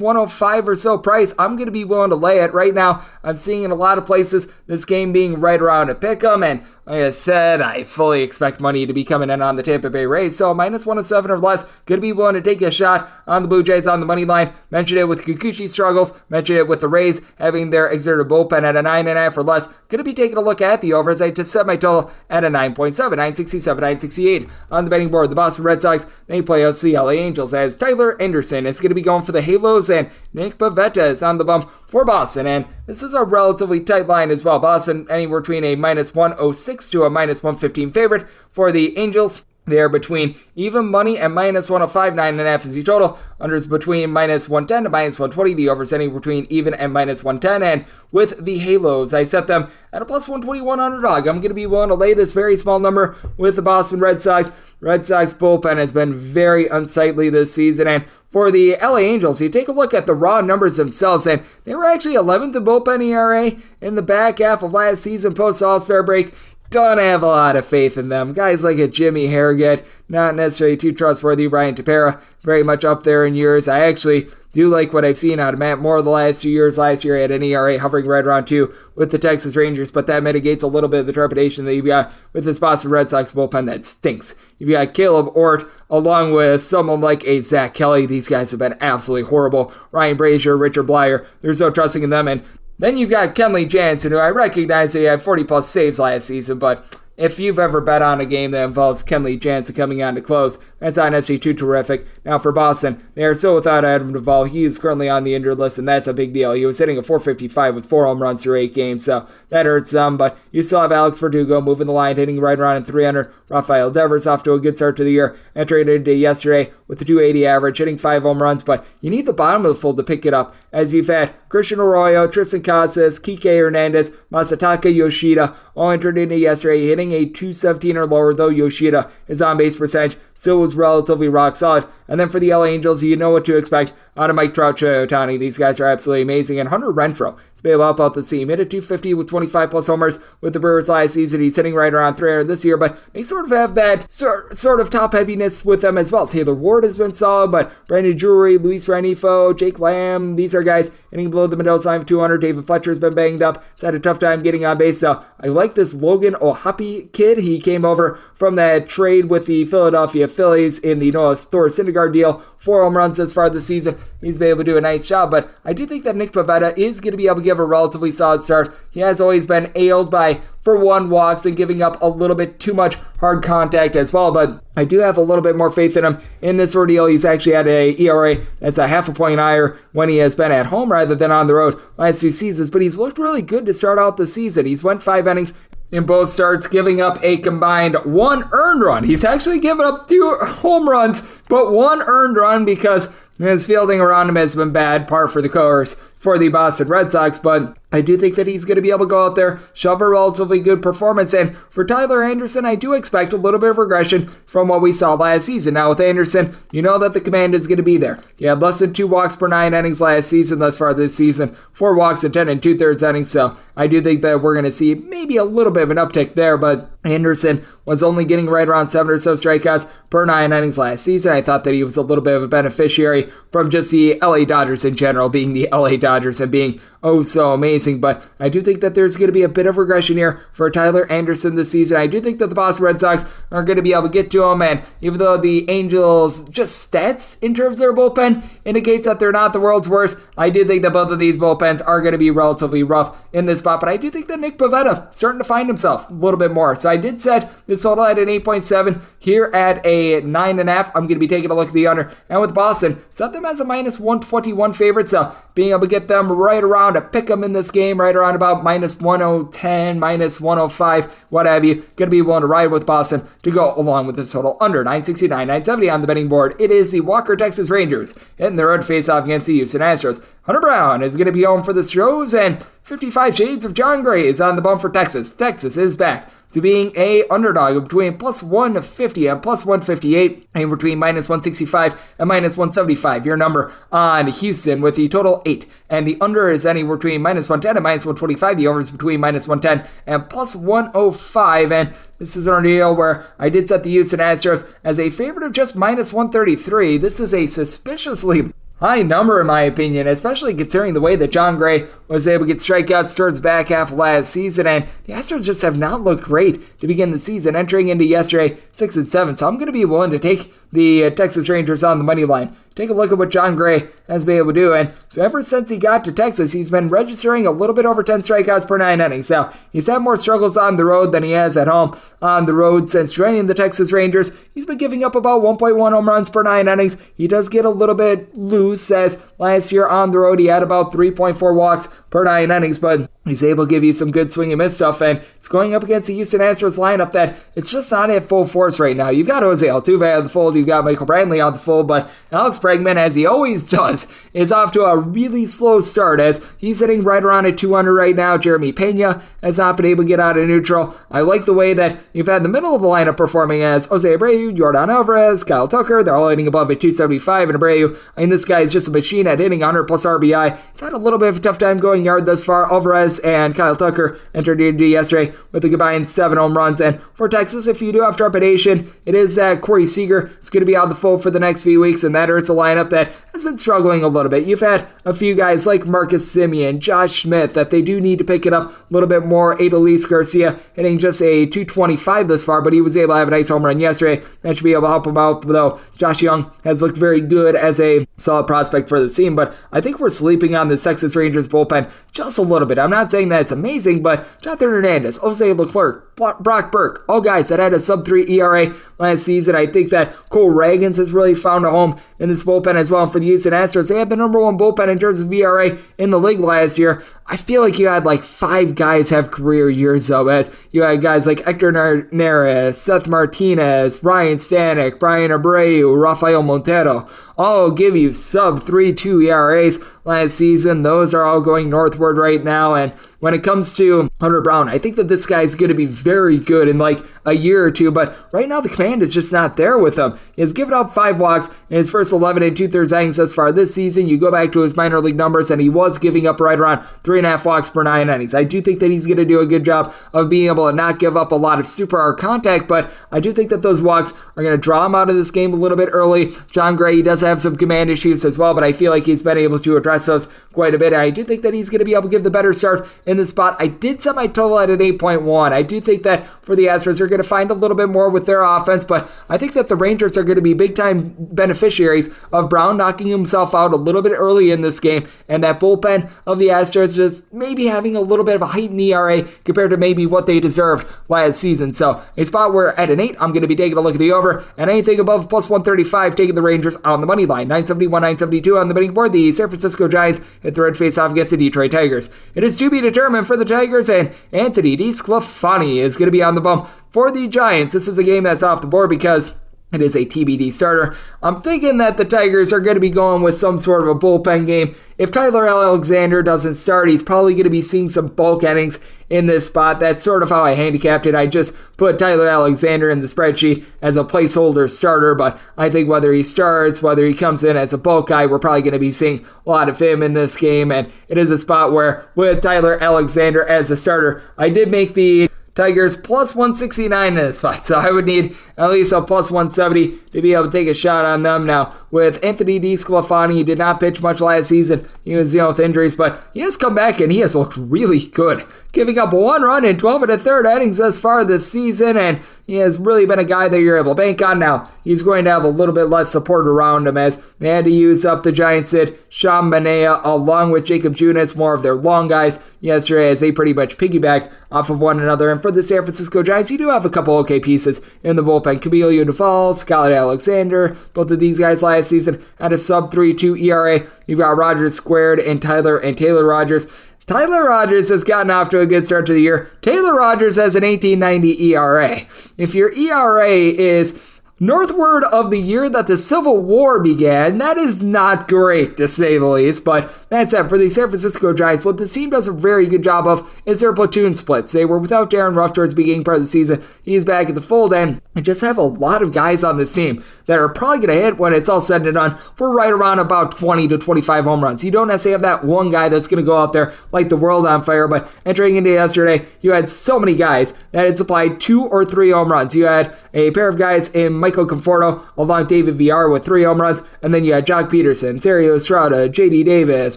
Speaker 2: 105 or so price, I'm going to be willing to lay it. Right now, I'm seeing in a lot of places this game being right around a pick'em, and like I said, I fully expect money to be coming in on the Tampa Bay Rays, so minus 107 or less, going to be willing to take a shot on the Blue Jays on the money line. Mentioned it with Kikuchi's struggles, mentioned it with the Rays having their exerted bullpen at a 9.5 or less. Going to be taking a look at the overs. I just set my total at a 9.7, 967, 968. On the betting board, the Boston Red Sox, they play out the LA Angels as Tyler Anderson is going to be going for the Halos, and Nick Pivetta is on the bump for Boston, and this is a relatively tight line as well. Boston anywhere between a minus 106 to a minus 115 favorite. For the Angels, they are between even money and minus 105, 9.5 is the total. Unders between minus 110 to minus 120. The overs anywhere between even and minus 110. And with the Halos, I set them at a plus 121 underdog. I'm going to be willing to lay this very small number with the Boston Red Sox. Red Sox bullpen has been very unsightly this season, and for the LA Angels, you take a look at the raw numbers themselves, and they were actually 11th in bullpen ERA in the back half of last season post All-Star break. Don't have a lot of faith in them. Guys like a Jimmy Harrigan, not necessarily too trustworthy. Ryan Tepera, very much up there in years. I actually do like what I've seen out of Matt Moore the last 2 years. Last year, he had an ERA hovering right around 2 with the Texas Rangers, but that mitigates a little bit of the trepidation that you've got with this Boston Red Sox bullpen that stinks. You've got Caleb Ort along with someone like a Zach Kelly. These guys have been absolutely horrible. Ryan Brazier, Richard Blyer, there's no trusting in them. And then you've got Kenley Jansen, who I recognize that he had 40-plus saves last season, but if you've ever bet on a game that involves Kenley Jansen coming on to close, that's not necessarily too terrific. Now for Boston, they are still without Adam Duvall. He is currently on the injured list, and that's a big deal. He was hitting a 455 with 4 home runs through 8 games, so that hurts some. But you still have Alex Verdugo moving the line, hitting right around in 300. Rafael Devers off to a good start to the year. Entered into yesterday with the 280 average, hitting 5 home runs, but you need the bottom of the fold to pick it up, as you've had Christian Arroyo, Tristan Casas, Kike Hernandez, Masataka Yoshida all entered into yesterday, hitting a 217 or lower, though Yoshida, his on-base percentage still was relatively rock solid. And then for the LA Angels, you know what to expect out of Mike Trout, Shohei Ohtani. These guys are absolutely amazing. And Hunter Renfroe has been able to help out the team. Hit a 250 with 25-plus homers with the Brewers last season. He's hitting right around 300 this year, but they sort of have that sort of top-heaviness with them as well. Taylor Ward has been solid, but Brandon Drury, Luis Renifo, Jake Lamb, these are guys hitting below the Mendoza line of 200. David Fletcher has been banged up. He's had a tough time getting on base, so I like this Logan O'Hoppe kid. He came over from that trade with the Philadelphia Phillies in the Noah Thor Syndergaard deal. 4 home runs as far as the season. He's been able to do a nice job, but I do think that Nick Pivetta is going to be able to give a relatively solid start. He has always been ailed by, for one, walks and giving up a little bit too much hard contact as well, but I do have a little bit more faith in him in this ordeal. He's actually had a ERA that's a half a point higher when he has been at home rather than on the road last 2 seasons, but he's looked really good to start out the season. He's went 5 innings in both starts, giving up a combined 1 earned run. He's actually given up 2 home runs, but 1 earned run because his fielding around him has been bad, par for the course for the Boston Red Sox, but I do think that he's going to be able to go out there, shove a relatively good performance, and for Tyler Anderson, I do expect a little bit of regression from what we saw last season. Now with Anderson, you know that the command is going to be there. He had less than 2 walks per 9 innings last season, thus far this season, 4 walks in 10 2/3 innings, so I do think that we're going to see maybe a little bit of an uptick there, but Anderson was only getting right around 7 or so strikeouts per 9 innings last season. I thought that he was a little bit of a beneficiary from just the LA Dodgers in general, being the LA Dodgers and being oh so amazing. amazing, but I do think that there's going to be a bit of regression here for Tyler Anderson this season. I do think that the Boston Red Sox are going to be able to get to him, and even though the Angels just stats in terms of their bullpen indicates that they're not the world's worst, I do think that both of these bullpens are going to be relatively rough in this spot, but I do think that Nick Pivetta starting to find himself a little bit more. So I did set this total at an 8.7. Here at a 9.5, I'm going to be taking a look at the under. And with Boston, set them as a minus 121 favorite, so being able to get them right around a pick 'em in this game, right around about minus 110, minus 105, what have you. Going to be willing to ride with Boston to go along with this total under 969, 970 on the betting board. It is the Walker Texas Rangers hitting the road face-off against the Houston Astros. Hunter Brown is going to be home for the Stros, and 55 Shades of John Gray is on the bump for Texas. Texas is back to being a underdog of between plus 150 and plus 158, and between minus 165 and minus 175. Your number on Houston with the total 8, and the under is anywhere between minus 110 and minus 125. The over is between minus 110 and plus 105, and this is an deal where I did set the Houston Astros as a favorite of just minus 133. This is a suspiciously high number in my opinion, especially considering the way that John Gray was able to get strikeouts towards the back half of last season, and the Astros just have not looked great to begin the season, entering into yesterday 6-7. So I'm going to be willing to take the Texas Rangers on the money line. Take a look at what John Gray has been able to do, and ever since he got to Texas, he's been registering a little bit over 10 strikeouts per 9 innings. Now, he's had more struggles on the road than he has at home. On the road since joining the Texas Rangers, he's been giving up about 1.1 home runs per 9 innings. He does get a little bit loose, as last year on the road he had about 3.4 walks per 9 innings, but he's able to give you some good swing and miss stuff, and it's going up against the Houston Astros lineup that it's just not at full force right now. You've got Jose Altuve on the fold, you've got Michael Brantley on the fold, but Alex Bregman, as he always does, is off to a really slow start, as he's hitting right around at 200 right now. Jeremy Pena has not been able to get out of neutral. I like the way that you've had the middle of the lineup performing, as Jose Abreu, Yordan Alvarez, Kyle Tucker, they're all hitting above at 275, and Abreu, I mean, this guy is just a machine at hitting 100 plus RBI. He's had a little bit of a tough time going yard thus far. Alvarez and Kyle Tucker entered into yesterday with a combined 7 home runs. And for Texas, if you do have trepidation, it is that Corey Seager is going to be on the fold for the next few weeks, and that hurts a lineup that has been struggling a little bit. You've had a few guys like Marcus Semien, Josh Smith, that they do need to pick it up a little bit more. Adolis Garcia hitting just a 225 thus far, but he was able to have a nice home run yesterday. That should be able to help him out, though Josh Young has looked very good as a solid prospect for the team. But I think we're sleeping on the Texas Rangers bullpen just a little bit. I'm not saying that it's amazing, but Jonathan Hernandez, Jose Leclerc, Brock Burke, all guys that had a sub-3 ERA last season. I think that Cole Ragans has really found a home in this bullpen as well. And for the Houston Astros, they had the number 1 bullpen in terms of ERA in the league last year. I feel like you had like 5 guys have career years, though, as you had guys like Hector Neris, Seth Martinez, Ryan Stanek, Brian Abreu, Rafael Montero, all give you sub-3.2 ERAs last season. Those are all going northward right now. And when it comes to Hunter Brown, I think that this guy's going to be very good in like a year or two, but right now the command is just not there with him. He has given up 5 walks in his first 11 2/3 innings thus far this season. You go back to his minor league numbers, and he was giving up right around 3.5 walks per 9 innings. I do think that he's going to do a good job of being able to not give up a lot of super hard contact, but I do think that those walks are going to draw him out of this game a little bit early. John Gray, he does have some command issues as well, but I feel like he's been able to address those quite a bit, and I do think that he's going to be able to give the better start in the spot. I did set my total at an 8.1. I do think that for the Astros, they're going to find a little bit more with their offense, but I think that the Rangers are going to be big-time beneficiaries of Brown knocking himself out a little bit early in this game, and that bullpen of the Astros just maybe having a little bit of a heightened ERA compared to maybe what they deserved last season. So a spot where at an 8, I'm going to be taking a look at the over, and anything above plus 135, taking the Rangers on the money line. 971, 972 on the betting board. The San Francisco Giants hit the red face-off against the Detroit Tigers. It is to be determined for the Tigers, and Anthony DeSclafani is going to be on the bump for the Giants. This is a game that's off the board because it is a TBD starter. I'm thinking that the Tigers are going to be going with some sort of a bullpen game. If Tyler Alexander doesn't start, he's probably going to be seeing some bulk innings in this spot. That's sort of how I handicapped it. I just put Tyler Alexander in the spreadsheet as a placeholder starter, but I think whether he starts, whether he comes in as a bulk guy, we're probably going to be seeing a lot of him in this game, and it is a spot where with Tyler Alexander as a starter, I did make the Tigers plus 169 in this spot, so I would need at least a plus 170 to be able to take a shot on them. Now, with Anthony DeSclafani. He did not pitch much last season. He was dealing with injuries, but he has come back and he has looked really good, giving up 1 run in 12 1/3 innings thus far this season, and he has really been a guy that you're able to bank on. Now, he's going to have a little bit less support around him as they had to use up the Giants did Sean Manaea along with Jacob Junis, more of their long guys yesterday, as they pretty much piggyback off of one another. And for the San Francisco Giants, you do have a couple okay pieces in the bullpen. Camilo Duvall, Scarlett Alexander, both of these guys last season had a sub-3.2 ERA. You've got Rogers squared and Taylor Rogers. Tyler Rogers has gotten off to a good start to the year. Taylor Rogers has an 18.90 ERA. If your ERA is northward of the year that the Civil War began, that is not great, to say the least. But that's it for the San Francisco Giants. What the team does a very good job of is their platoon splits. They were without Darren Ruff towards the beginning part of the season. He's back at the fold, and I just have a lot of guys on this team that are probably going to hit, when it's all said and done, for right around about 20 to 25 home runs. You don't necessarily have that one guy that's going to go out there like the world on fire, but entering into yesterday, you had so many guys that had supplied 2 or 3 home runs. You had a pair of guys in Michael Conforto along David Villar with 3 home runs, and then you had Jock Peterson, Thairo Estrada, J.D. Davis,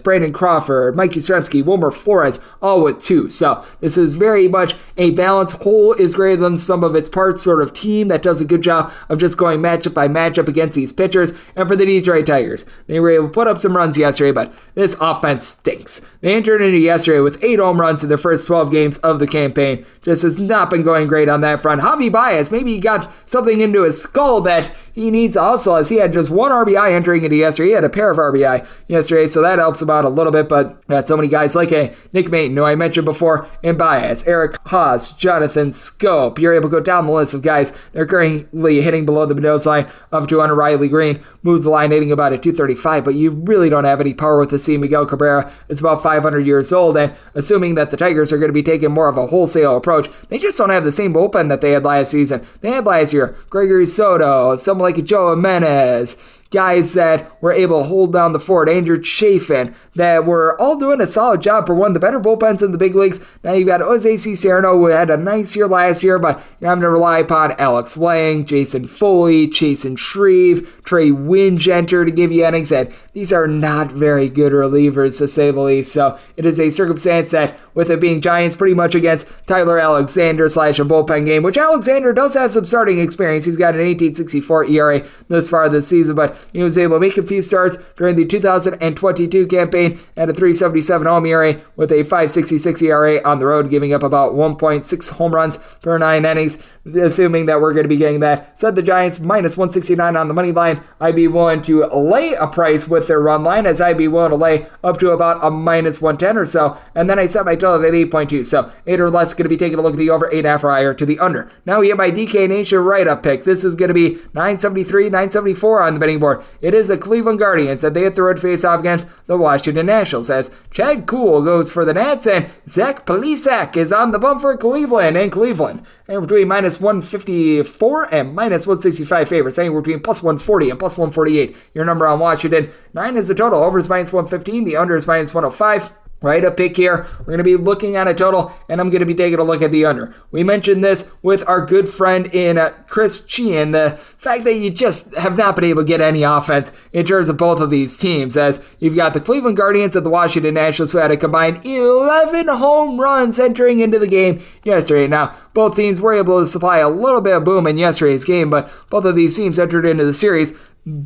Speaker 2: Brandon Crawford, Mikey Stremski, Wilmer Flores, all with 2. So this is very much a balanced whole is greater than some of its parts sort of team that does a good job of just going matchup by matchup against these pitchers. And for the Detroit Tigers, they were able to put up some runs yesterday, but this offense stinks. They entered into yesterday with 8 home runs in their first 12 games of the campaign. Just has not been going great on that front. Javi Baez, maybe he got something into his skull that he needs to hustle, as he had just 1 RBI entering into yesterday. He had a pair of RBI yesterday, so that helps him out a little bit, but got so many guys like a Nick Maton, who I mentioned before, in Baez, Eric Haas, Jonathan Scope. You're able to go down the list of guys that are currently hitting below the Mendoza line up to under Riley Green, moves the line hitting about at 235, but you really don't have any power with the C. Miguel Cabrera is about 500 years old, and assuming that the Tigers are going to be taking more of a wholesale approach, they just don't have the same bullpen that they had last season. They had last year Gregory Soto, someone like Joe Jimenez, guys that were able to hold down the fort, Andrew Chafin, that were all doing a solid job for one of the better bullpens in the big leagues. Now you've got Jose C. Serrano, who had a nice year last year, but you're having to rely upon Alex Lang, Jason Foley, Chasen Shreve, Trey Wingenter to give you innings, and these are not very good relievers, to say the least. So it is a circumstance that, with it being Giants pretty much against Tyler Alexander / a bullpen game, which Alexander does have some starting experience. He's got an 18.64 ERA this far this season, but he was able to make a few starts during the 2022 campaign at a 3.77 home ERA with a 5.66 ERA on the road, giving up about 1.6 home runs per 9 innings. Assuming that we're going to be getting that, said the Giants minus 169 on the money line. I'd be willing to lay a price with their run line, as I'd be willing to lay up to about a minus 110 or so, and then I set my total at 8.2, so 8 or less. Going to be taking a look at the over, 8.5 or higher to the under. Now we get my DK Nation write-up pick. This is going to be 973, 974 on the betting board. It is the Cleveland Guardians that they hit the road face-off against the Washington Nationals, as Chad Kuhl goes for the Nats and Zach Plesac is on the bump for Cleveland in Cleveland. And between minus 154 and minus 165 favorites, anywhere between plus 140 and plus 148. Your number on Washington. 9 is the total. Over is minus 115. The under is minus 105. Right, a pick here. We're going to be looking at a total, and I'm going to be taking a look at the under. We mentioned this with our good friend in Chris Cichon, the fact that you just have not been able to get any offense in terms of both of these teams, as you've got the Cleveland Guardians and the Washington Nationals, who had a combined 11 home runs entering into the game yesterday. Now, both teams were able to supply a little bit of boom in yesterday's game, but both of these teams entered into the series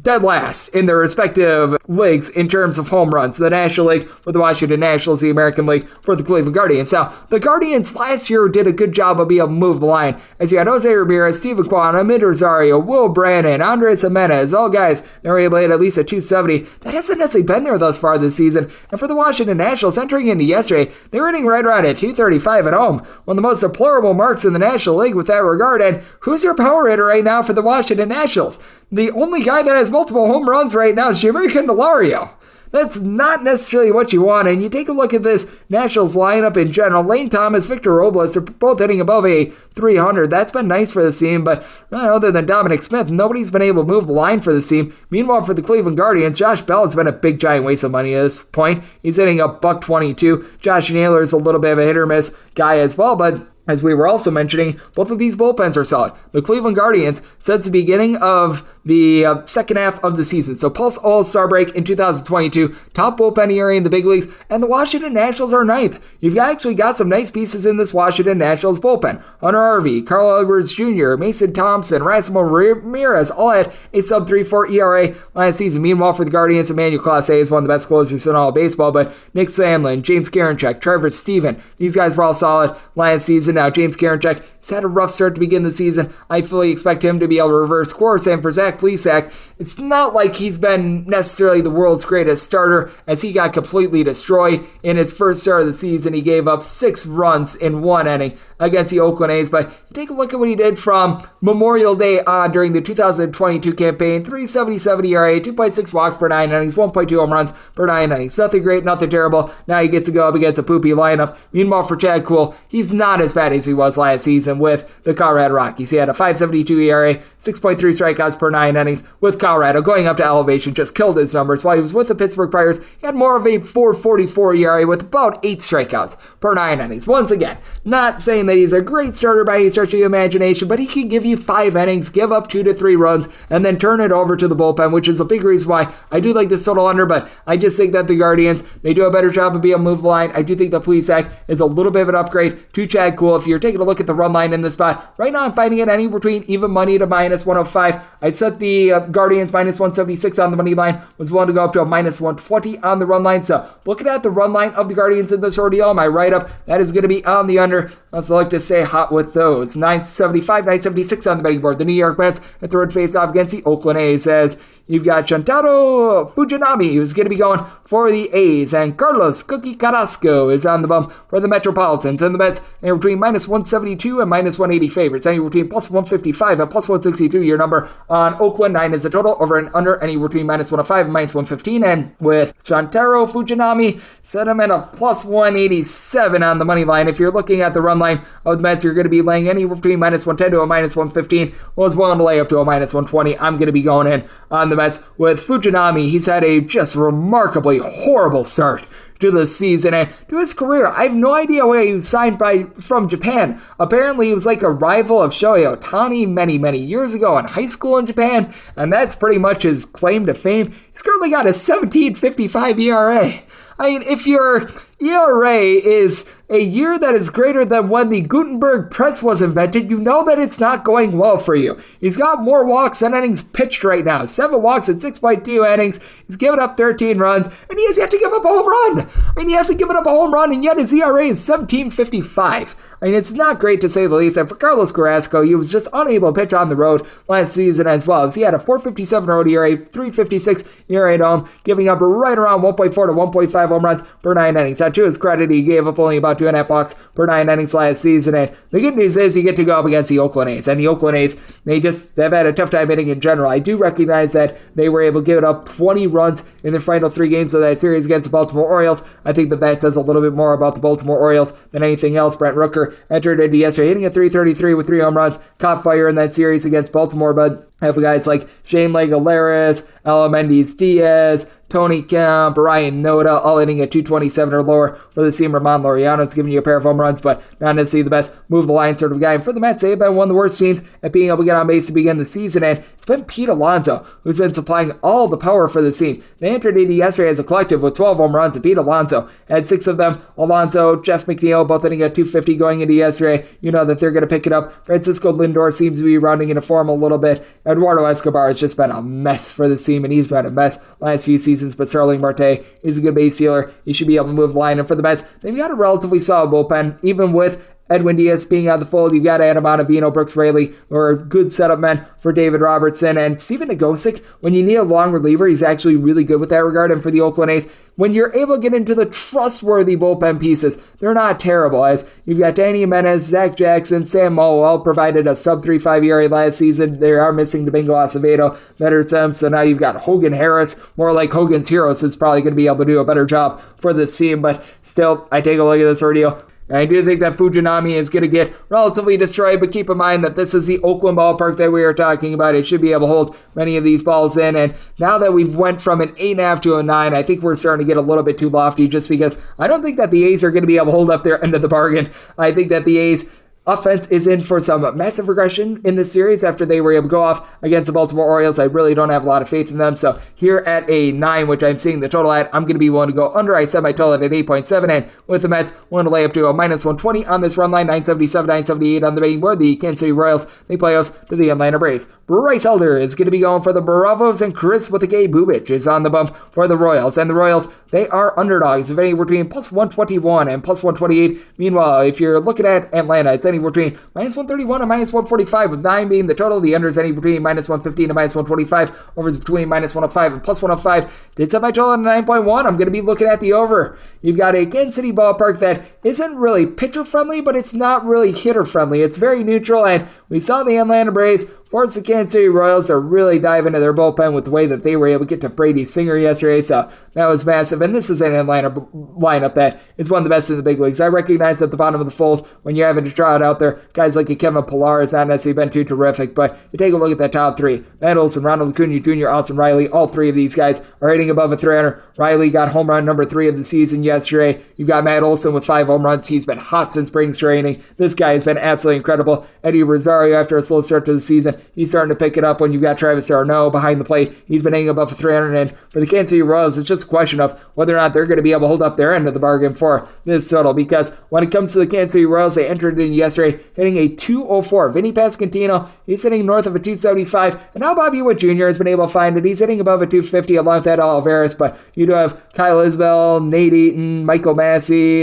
Speaker 2: dead last in their respective leagues in terms of home runs. The National League for the Washington Nationals, the American League for the Cleveland Guardians. Now, the Guardians last year did a good job of being able to move the line, as you had Jose Ramirez, Steven Kwan, Amid Rosario, Will Brannon, Andres Jimenez, all guys that were able to hit at least a 270. That hasn't necessarily been there thus far this season. And for the Washington Nationals, entering into yesterday, they were hitting right around at 235 at home, one of the most deplorable marks in the National League with that regard. And who's your power hitter right now for the Washington Nationals? The only guy that has multiple home runs right now is Jimmy Candelario. That's not necessarily what you want. And you take a look at this Nationals lineup in general. Lane Thomas, Victor Robles, they're both hitting above a 300. That's been nice for the team, but other than Dominic Smith, nobody's been able to move the line for the team. Meanwhile, for the Cleveland Guardians, Josh Bell has been a big giant waste of money at this point. He's hitting a $122. Josh Naylor is a little bit of a hit or miss guy as well, but as we were also mentioning, both of these bullpens are solid. The Cleveland Guardians, since the beginning of the second half of the season. So post All-Star break in 2022, top bullpen ERA in the big leagues, and the Washington Nationals are ninth. You've actually got some nice pieces in this Washington Nationals bullpen. Hunter Harvey, Carl Edwards Jr., Mason Thompson, Rasimel Ramirez all had a sub-3.4 ERA last season. Meanwhile, for the Guardians, Emmanuel Clase is one of the best closers in all of baseball, but Nick Sandlin, James Karinchak, Trevor Stephen, these guys were all solid last season. Now, James Karinchak has had a rough start to begin the season. I fully expect him to be able to reverse course, and for Zach Plesac, it's not like he's been necessarily the world's greatest starter, as he got completely destroyed in his first start of the season. He gave up 6 runs in 1 inning against the Oakland A's, but take a look at what he did from Memorial Day on during the 2022 campaign. 3.77 ERA, 2.6 walks per 9 innings, 1.2 home runs per 9 innings. Nothing great, nothing terrible. Now he gets to go up against a poopy lineup. Meanwhile, for Chad Kuhl, he's not as bad as he was last season with the Colorado Rockies. He had a 5.72 ERA, 6.3 strikeouts per 9 innings with Colorado. Going up to elevation just killed his numbers. While he was with the Pittsburgh Pirates, he had more of a 4.44 ERA with about 8 strikeouts per 9 innings. Once again, not saying that he's a great starter by any stretch of the imagination, but he can give you 5 innings, give up 2 to 3 runs, and then turn it over to the bullpen, which is a big reason why I do like this total under, but I just think that the Guardians, they do a better job of being able to move the line. I do think that Plesac is a little bit of an upgrade to Chad Kuhl. If you're taking a look at the run line in this spot, right now I'm finding it anywhere between even money to minus 105. I set the Guardians minus 176 on the money line, was willing to go up to a minus 120 on the run line. So looking at the run line of the Guardians in this ordeal, my write-up, that is going to be on the under. Let's like to say hot with those. 975, 976 on the betting board. The New York Mets at third face-off against the Oakland A's as you've got Shintaro Fujinami, who's going to be going for the A's, and Carlos Cookie Carrasco is on the bump for the Metropolitans. And the Mets anywhere between minus 172 and minus 180 favorites, anywhere between plus 155 and plus 162. Your number on Oakland, 9 is the total, over and under anywhere between minus 105 and minus 115. And with Shintaro Fujinami, set him at a plus 187 on the money line. If you're looking at the run line of the Mets, you're going to be laying anywhere between minus 110 to a minus 115. Was willing to lay up to a minus 120. I'm going to be going in on the Mets with Fujinami. He's had a just remarkably horrible start to the season and to his career. I have no idea why he was signed from Japan. Apparently, he was like a rival of Shohei Ohtani many years ago in high school in Japan, and that's pretty much his claim to fame. He's currently got a 17.55 ERA. I mean, if your ERA is a year that is greater than when the Gutenberg press was invented, you know that it's not going well for you. He's got more walks than innings pitched right now. 7 walks in 6.2 innings. He's given up 13 runs, and he has yet to give up a home run. I mean, he hasn't given up a home run, and yet his ERA is 17.55. I mean, it's not great to say the least. And for Carlos Carrasco, he was just unable to pitch on the road last season as well, as he had a 4.57 road ERA, 3.56 ERA at home, giving up right around 1.4 to 1.5 home runs per 9 innings. Now, to his credit, he gave up only about 2.5 walks per 9 innings last season. And the good news is you get to go up against the Oakland A's. And the Oakland A's, they've had a tough time hitting in general. I do recognize that they were able to give it up 20 runs in their final 3 games of that series against the Baltimore Orioles. I think that says a little bit more about the Baltimore Orioles than anything else. Brent Rooker entered into yesterday hitting a 333 with 3 home runs, caught fire in that series against Baltimore, but have guys like Shane Legolaris, Alemendiz Diaz, Tony Kemp, Ryan Noda, all hitting at 227 or lower. For the seamer, Ramon Laureano's giving you a pair of home runs, but not necessarily the best move the line sort of guy. And for the Mets, they've been one of the worst teams at being able to get on base to begin the season, and it's been Pete Alonso who's been supplying all the power for the team. They entered into yesterday as a collective with 12 home runs, and Pete Alonso had 6 of them. Alonso, Jeff McNeil, both hitting at 250 going into yesterday. You know that they're going to pick it up. Francisco Lindor seems to be rounding into form a little bit. Eduardo Escobar has just been a mess for the team, and he's been a mess last few seasons, but Starling Marte is a good base stealer. He should be able to move the line. And for the Mets, they've got a relatively solid bullpen, even with Edwin Diaz being out of the fold. You've got Adam Ottavino, Brooks Raley, who are good setup men for David Robertson. And Steven Nagosic, when you need a long reliever, he's actually really good with that regard. And for the Oakland A's, when you're able to get into the trustworthy bullpen pieces, they're not terrible. As you've got Danny Jimenez, Zach Jackson, Sam Moe, all provided a sub-3.5 ERA last season. They are missing Domingo Acevedo, better attempts. So now you've got Hogan Harris, more like Hogan's Heroes, who's probably going to be able to do a better job for this team. But still, I take a look at this ordeal. I do think that Fujinami is going to get relatively destroyed, but keep in mind that this is the Oakland ballpark that we are talking about. It should be able to hold many of these balls in, and now that we've went from an 8.5 to a 9, I think we're starting to get a little bit too lofty, just because I don't think that the A's are going to be able to hold up their end of the bargain. I think that the A's offense is in for some massive regression in this series after they were able to go off against the Baltimore Orioles. I really don't have a lot of faith in them. So here at a 9, which I'm seeing the total at, I'm going to be willing to go under. I set my total at 8.7, and with the Mets, willing to lay up to a minus 120 on this run line, 977, 978 on the betting board. The Kansas City Royals, they play us to the Atlanta Braves. Bryce Elder is going to be going for the Bravos, and Chris with the K. Bubich is on the bump for the Royals. And the Royals, they are underdogs, betting between plus 121 and plus 128. Meanwhile, if you're looking at Atlanta, it's anywhere between minus 131 and minus 145, with 9 being the total. The under is anywhere between minus 115 and minus 125. Over is between minus 105 and plus 105. Did set my total at 9.1. I'm going to be looking at the over. You've got a Kansas City ballpark that isn't really pitcher friendly, but it's not really hitter friendly. It's very neutral, and we saw the Atlanta Braves force the Kansas City Royals to really dive into their bullpen with the way that they were able to get to Brady Singer yesterday, so that was massive. And this is an Atlanta lineup that is one of the best in the big leagues. I recognize at the bottom of the fold, when you're having to try it out there, guys like a Kevin Pillar has not necessarily been too terrific, but you take a look at that top three. Matt Olson, Ronald Acuna Jr., Austin Riley, all three of these guys are hitting above a 300. Riley got home run number 3 of the season yesterday. You've got Matt Olson with 5 home runs. He's been hot since spring training. This guy has been absolutely incredible. Eddie Rosario, after a slow start to the season, he's starting to pick it up when you've got Travis d'Arnaud behind the plate. He's been hitting above 300, and for the Kansas City Royals, it's just a question of whether or not they're going to be able to hold up their end of the bargain for this total, because when it comes to the Kansas City Royals, they entered in yesterday hitting a 204. Vinny Pasquantino, he's hitting north of a 275, and now Bobby Witt Jr. has been able to find it. He's hitting above a 250 along with that Olivares, but you do have Kyle Isbell, Nate Eaton, Michael Massey,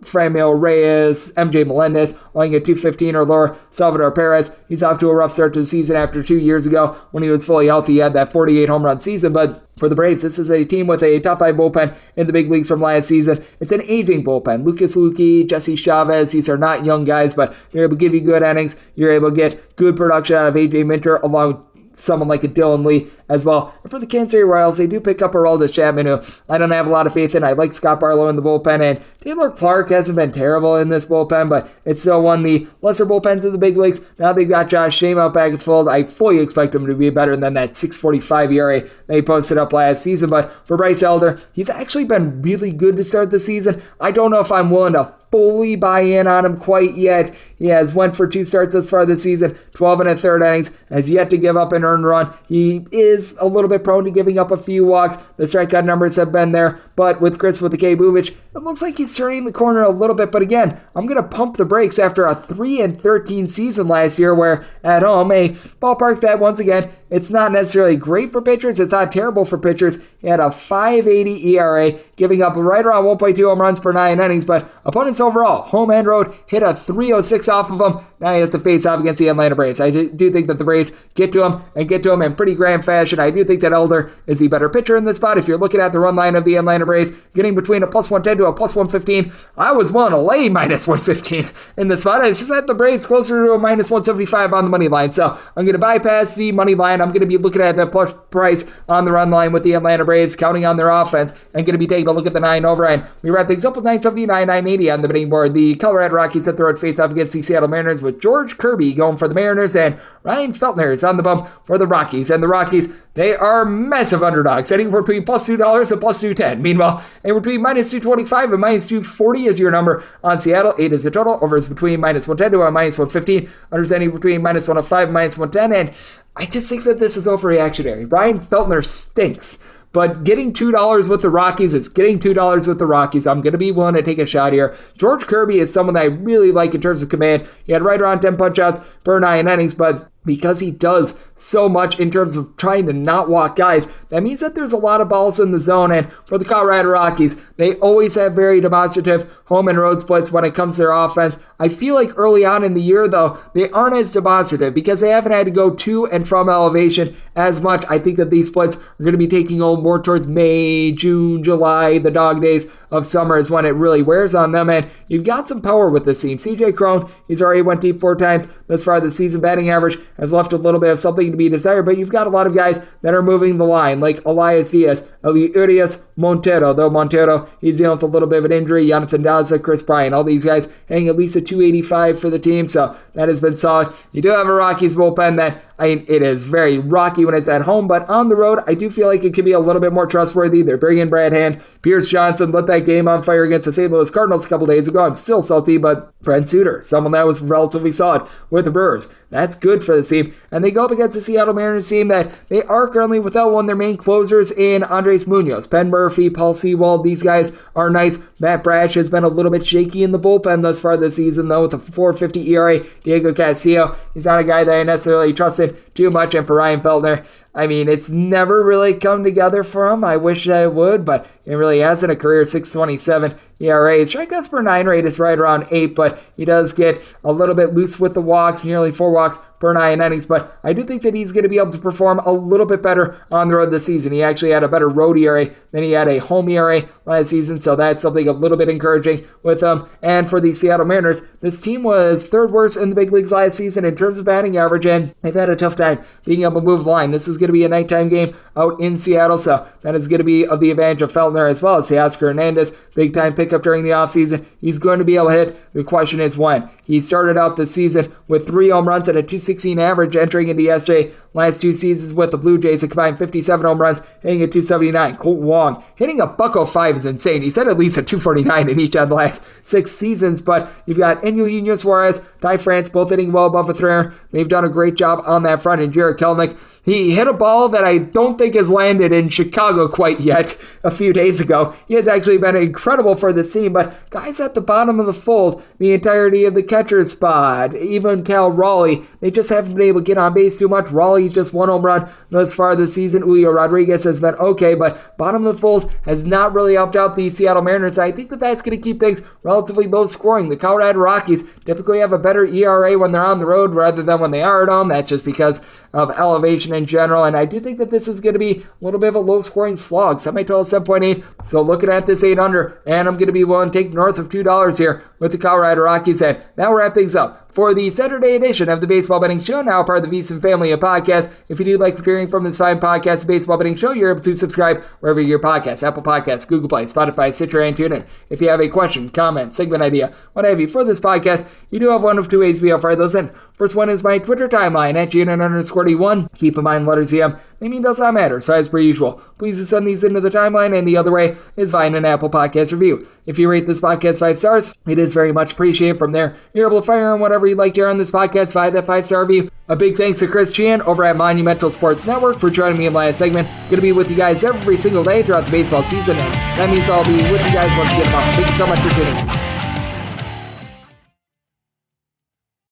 Speaker 2: Franmil Reyes, MJ Melendez, owing at 215 or lower. Salvador Perez, he's off to a rough start to the season after 2 years ago when he was fully healthy. He had that 48 home run season, but for the Braves, this is a team with a top 5 bullpen in the big leagues from last season. It's an aging bullpen. Lucas Luque, Jesse Chavez, these are not young guys, but they're able to give you good innings. You're able to get good production out of AJ Minter along with someone like a Dylan Lee as well. And for the Kansas City Royals, they do pick up Aroldis Chapman, who I don't have a lot of faith in. I like Scott Barlow in the bullpen, and Taylor Clark hasn't been terrible in this bullpen, but it's still one of the lesser bullpens in the big leagues. Now they've got Josh Shame out back at fold. I fully expect him to be better than that 6.45 ERA that he posted up last season, but for Bryce Elder, he's actually been really good to start the season. I don't know if I'm willing to fully buy in on him quite yet. He has went for 2 starts thus far this season, 12 and a third innings, has yet to give up an earned run. He is a little bit prone to giving up a few walks. The strikeout numbers have been there, but with Chris with the K. Bubich, it looks like he's turning the corner a little bit. But again, I'm going to pump the brakes after a 3-13 season last year, where at home, a ballpark that once again, it's not necessarily great for pitchers. It's not terrible for pitchers. He had a 5.80 ERA, giving up right around 1.2 home runs per 9 innings, but opponents overall, home and road, hit a 3.06 off of him. Now he has to face off against the Atlanta Braves. I do think that the Braves get to him and get to him in pretty grand fashion. I do think that Elder is the better pitcher in this spot. If you're looking at the run line of the Atlanta Braves, getting between a plus 110 to a plus 115, I was willing to lay minus 115 in this spot. I set the Braves closer to a minus 175 on the money line. So I'm going to bypass the money line. I'm going to be looking at that plus price on the run line with the Atlanta Braves, counting on their offense, and going to be taking a look at the 9 over. And we wrap things up with 979, 980 on the betting board. The Colorado Rockies set the road face off against the Seattle Mariners, with George Kirby going for the Mariners and Ryan Feltner is on the bump for the Rockies. And the Rockies, they are massive underdogs, anywhere between plus $2 and plus 210. Meanwhile, anywhere between minus 225 and minus 240 is your number on Seattle. 8 is the total. Over is between minus 110 to a minus 115. Under is anywhere between minus 105 and minus 110. And I just think that this is overreactionary. Ryan Feltner stinks. But getting $2 with the Rockies is getting $2 with the Rockies. I'm going to be willing to take a shot here. George Kirby is someone that I really like in terms of command. He had right around 10 punch-outs per 9 innings, but because he does so much in terms of trying to not walk guys, that means that there's a lot of balls in the zone. And for the Colorado Rockies, they always have very demonstrative home and road splits when it comes to their offense. I feel like early on in the year, though, they aren't as demonstrative because they haven't had to go to and from elevation as much. I think that these splits are going to be taking on more towards May, June, July, the dog days of summer is when it really wears on them, and you've got some power with this team. CJ Cron, he's already went deep 4 times thus far this season. Batting average has left a little bit of something to be desired, but you've got a lot of guys that are moving the line, like Elias Diaz, Elias Montero, though Montero, he's dealing with a little bit of an injury, Jonathan Daza, Chris Bryant, all these guys hanging at least a 285 for the team, so that has been solid. You do have a Rockies bullpen that It is very rocky when it's at home, but on the road, I do feel like it could be a little bit more trustworthy. They're bringing Brad Hand. Pierce Johnson lit that game on fire against the St. Louis Cardinals a couple days ago. I'm still salty, but Brent Suter, someone that was relatively solid with the Brewers. That's good for the team. And they go up against the Seattle Mariners team that they are currently without one of their main closers in Andres Munoz. Penn Murphy, Paul Sewald, these guys are nice. Matt Brash has been a little bit shaky in the bullpen thus far this season, though, with a 4.50 ERA. Diego Castillo, he's not a guy that I necessarily trusted too much. And for Ryan Feltner, it's never really come together for him. I wish it would, but it really hasn't. A career 6.27 ERA. His strikeouts per 9 rate is right around 8, but he does get a little bit loose with the walks, nearly 4 walks per 9 innings, but I do think that he's going to be able to perform a little bit better on the road this season. He actually had a better road ERA than he had a home ERA last season, so that's something a little bit encouraging with him. And for the Seattle Mariners, this team was third worst in the big leagues last season in terms of batting average, and they've had a tough time being able to move the line. This is going to be a nighttime game out in Seattle, so that is going to be of the advantage of Feltner as well as Teoscar Hernandez. Big time pickup during the offseason. He's going to be able to hit. The question is when. He started out the season with 3 home runs and a .216 average entering into yesterday. Last 2 seasons with the Blue Jays, a combined 57 home runs, hitting a .279. Colt Wong hitting a .105 is insane. He's hit at least a .249 in each of the last 6 seasons, but you've got Eugenio Suarez, Ty France, both hitting well above a 300. They've done a great job on that front, and Jared Kelenic, he hit a ball that I don't think has landed in Chicago quite yet a few days ago. He has actually been incredible for this team, but guys at the bottom of the fold, the entirety of the catcher spot, even Cal Raleigh, they just haven't been able to get on base too much. Raleigh just 1 home run thus far this season. Julio Rodriguez has been okay, but bottom of the fold has not really helped out the Seattle Mariners. I think that that's going to keep things relatively low scoring. The Colorado Rockies typically have a better ERA when they're on the road rather than when they are at home. That's just because of elevation in general, and I do think that this is going to be a little bit of a low-scoring slog. Semi-total 7.8, so looking at this 8 under, and I'm going to be willing to take north of $2 here with the Colorado Rockies, and that will wrap things up for the Saturday edition of the Baseball Betting Show, now part of the VSiN family of podcasts. If you do like hearing from this fine podcast, the Baseball Betting Show, you're able to subscribe wherever you get your podcasts, Apple Podcasts, Google Play, Spotify, Stitcher, and TuneIn. If you have a question, comment, segment idea, what have you for this podcast, you do have one of 2 ways to be able to fire those in. First one is my Twitter timeline at GNN_D1. Keep in mind, letters EM, they mean does not matter, so as per usual, please send these into the timeline, and the other way is via an Apple Podcast review. If you rate this podcast 5 stars, it is very much appreciated. From there, you're able to fire on whatever you'd like to hear on this podcast via that 5-star review. A big thanks to Chris Cichon over at Monumental Sports Network for joining me in the last segment. Going to be with you guys every single day throughout the baseball season, and that means I'll be with you guys once again tomorrow. Thank you so much for tuning in.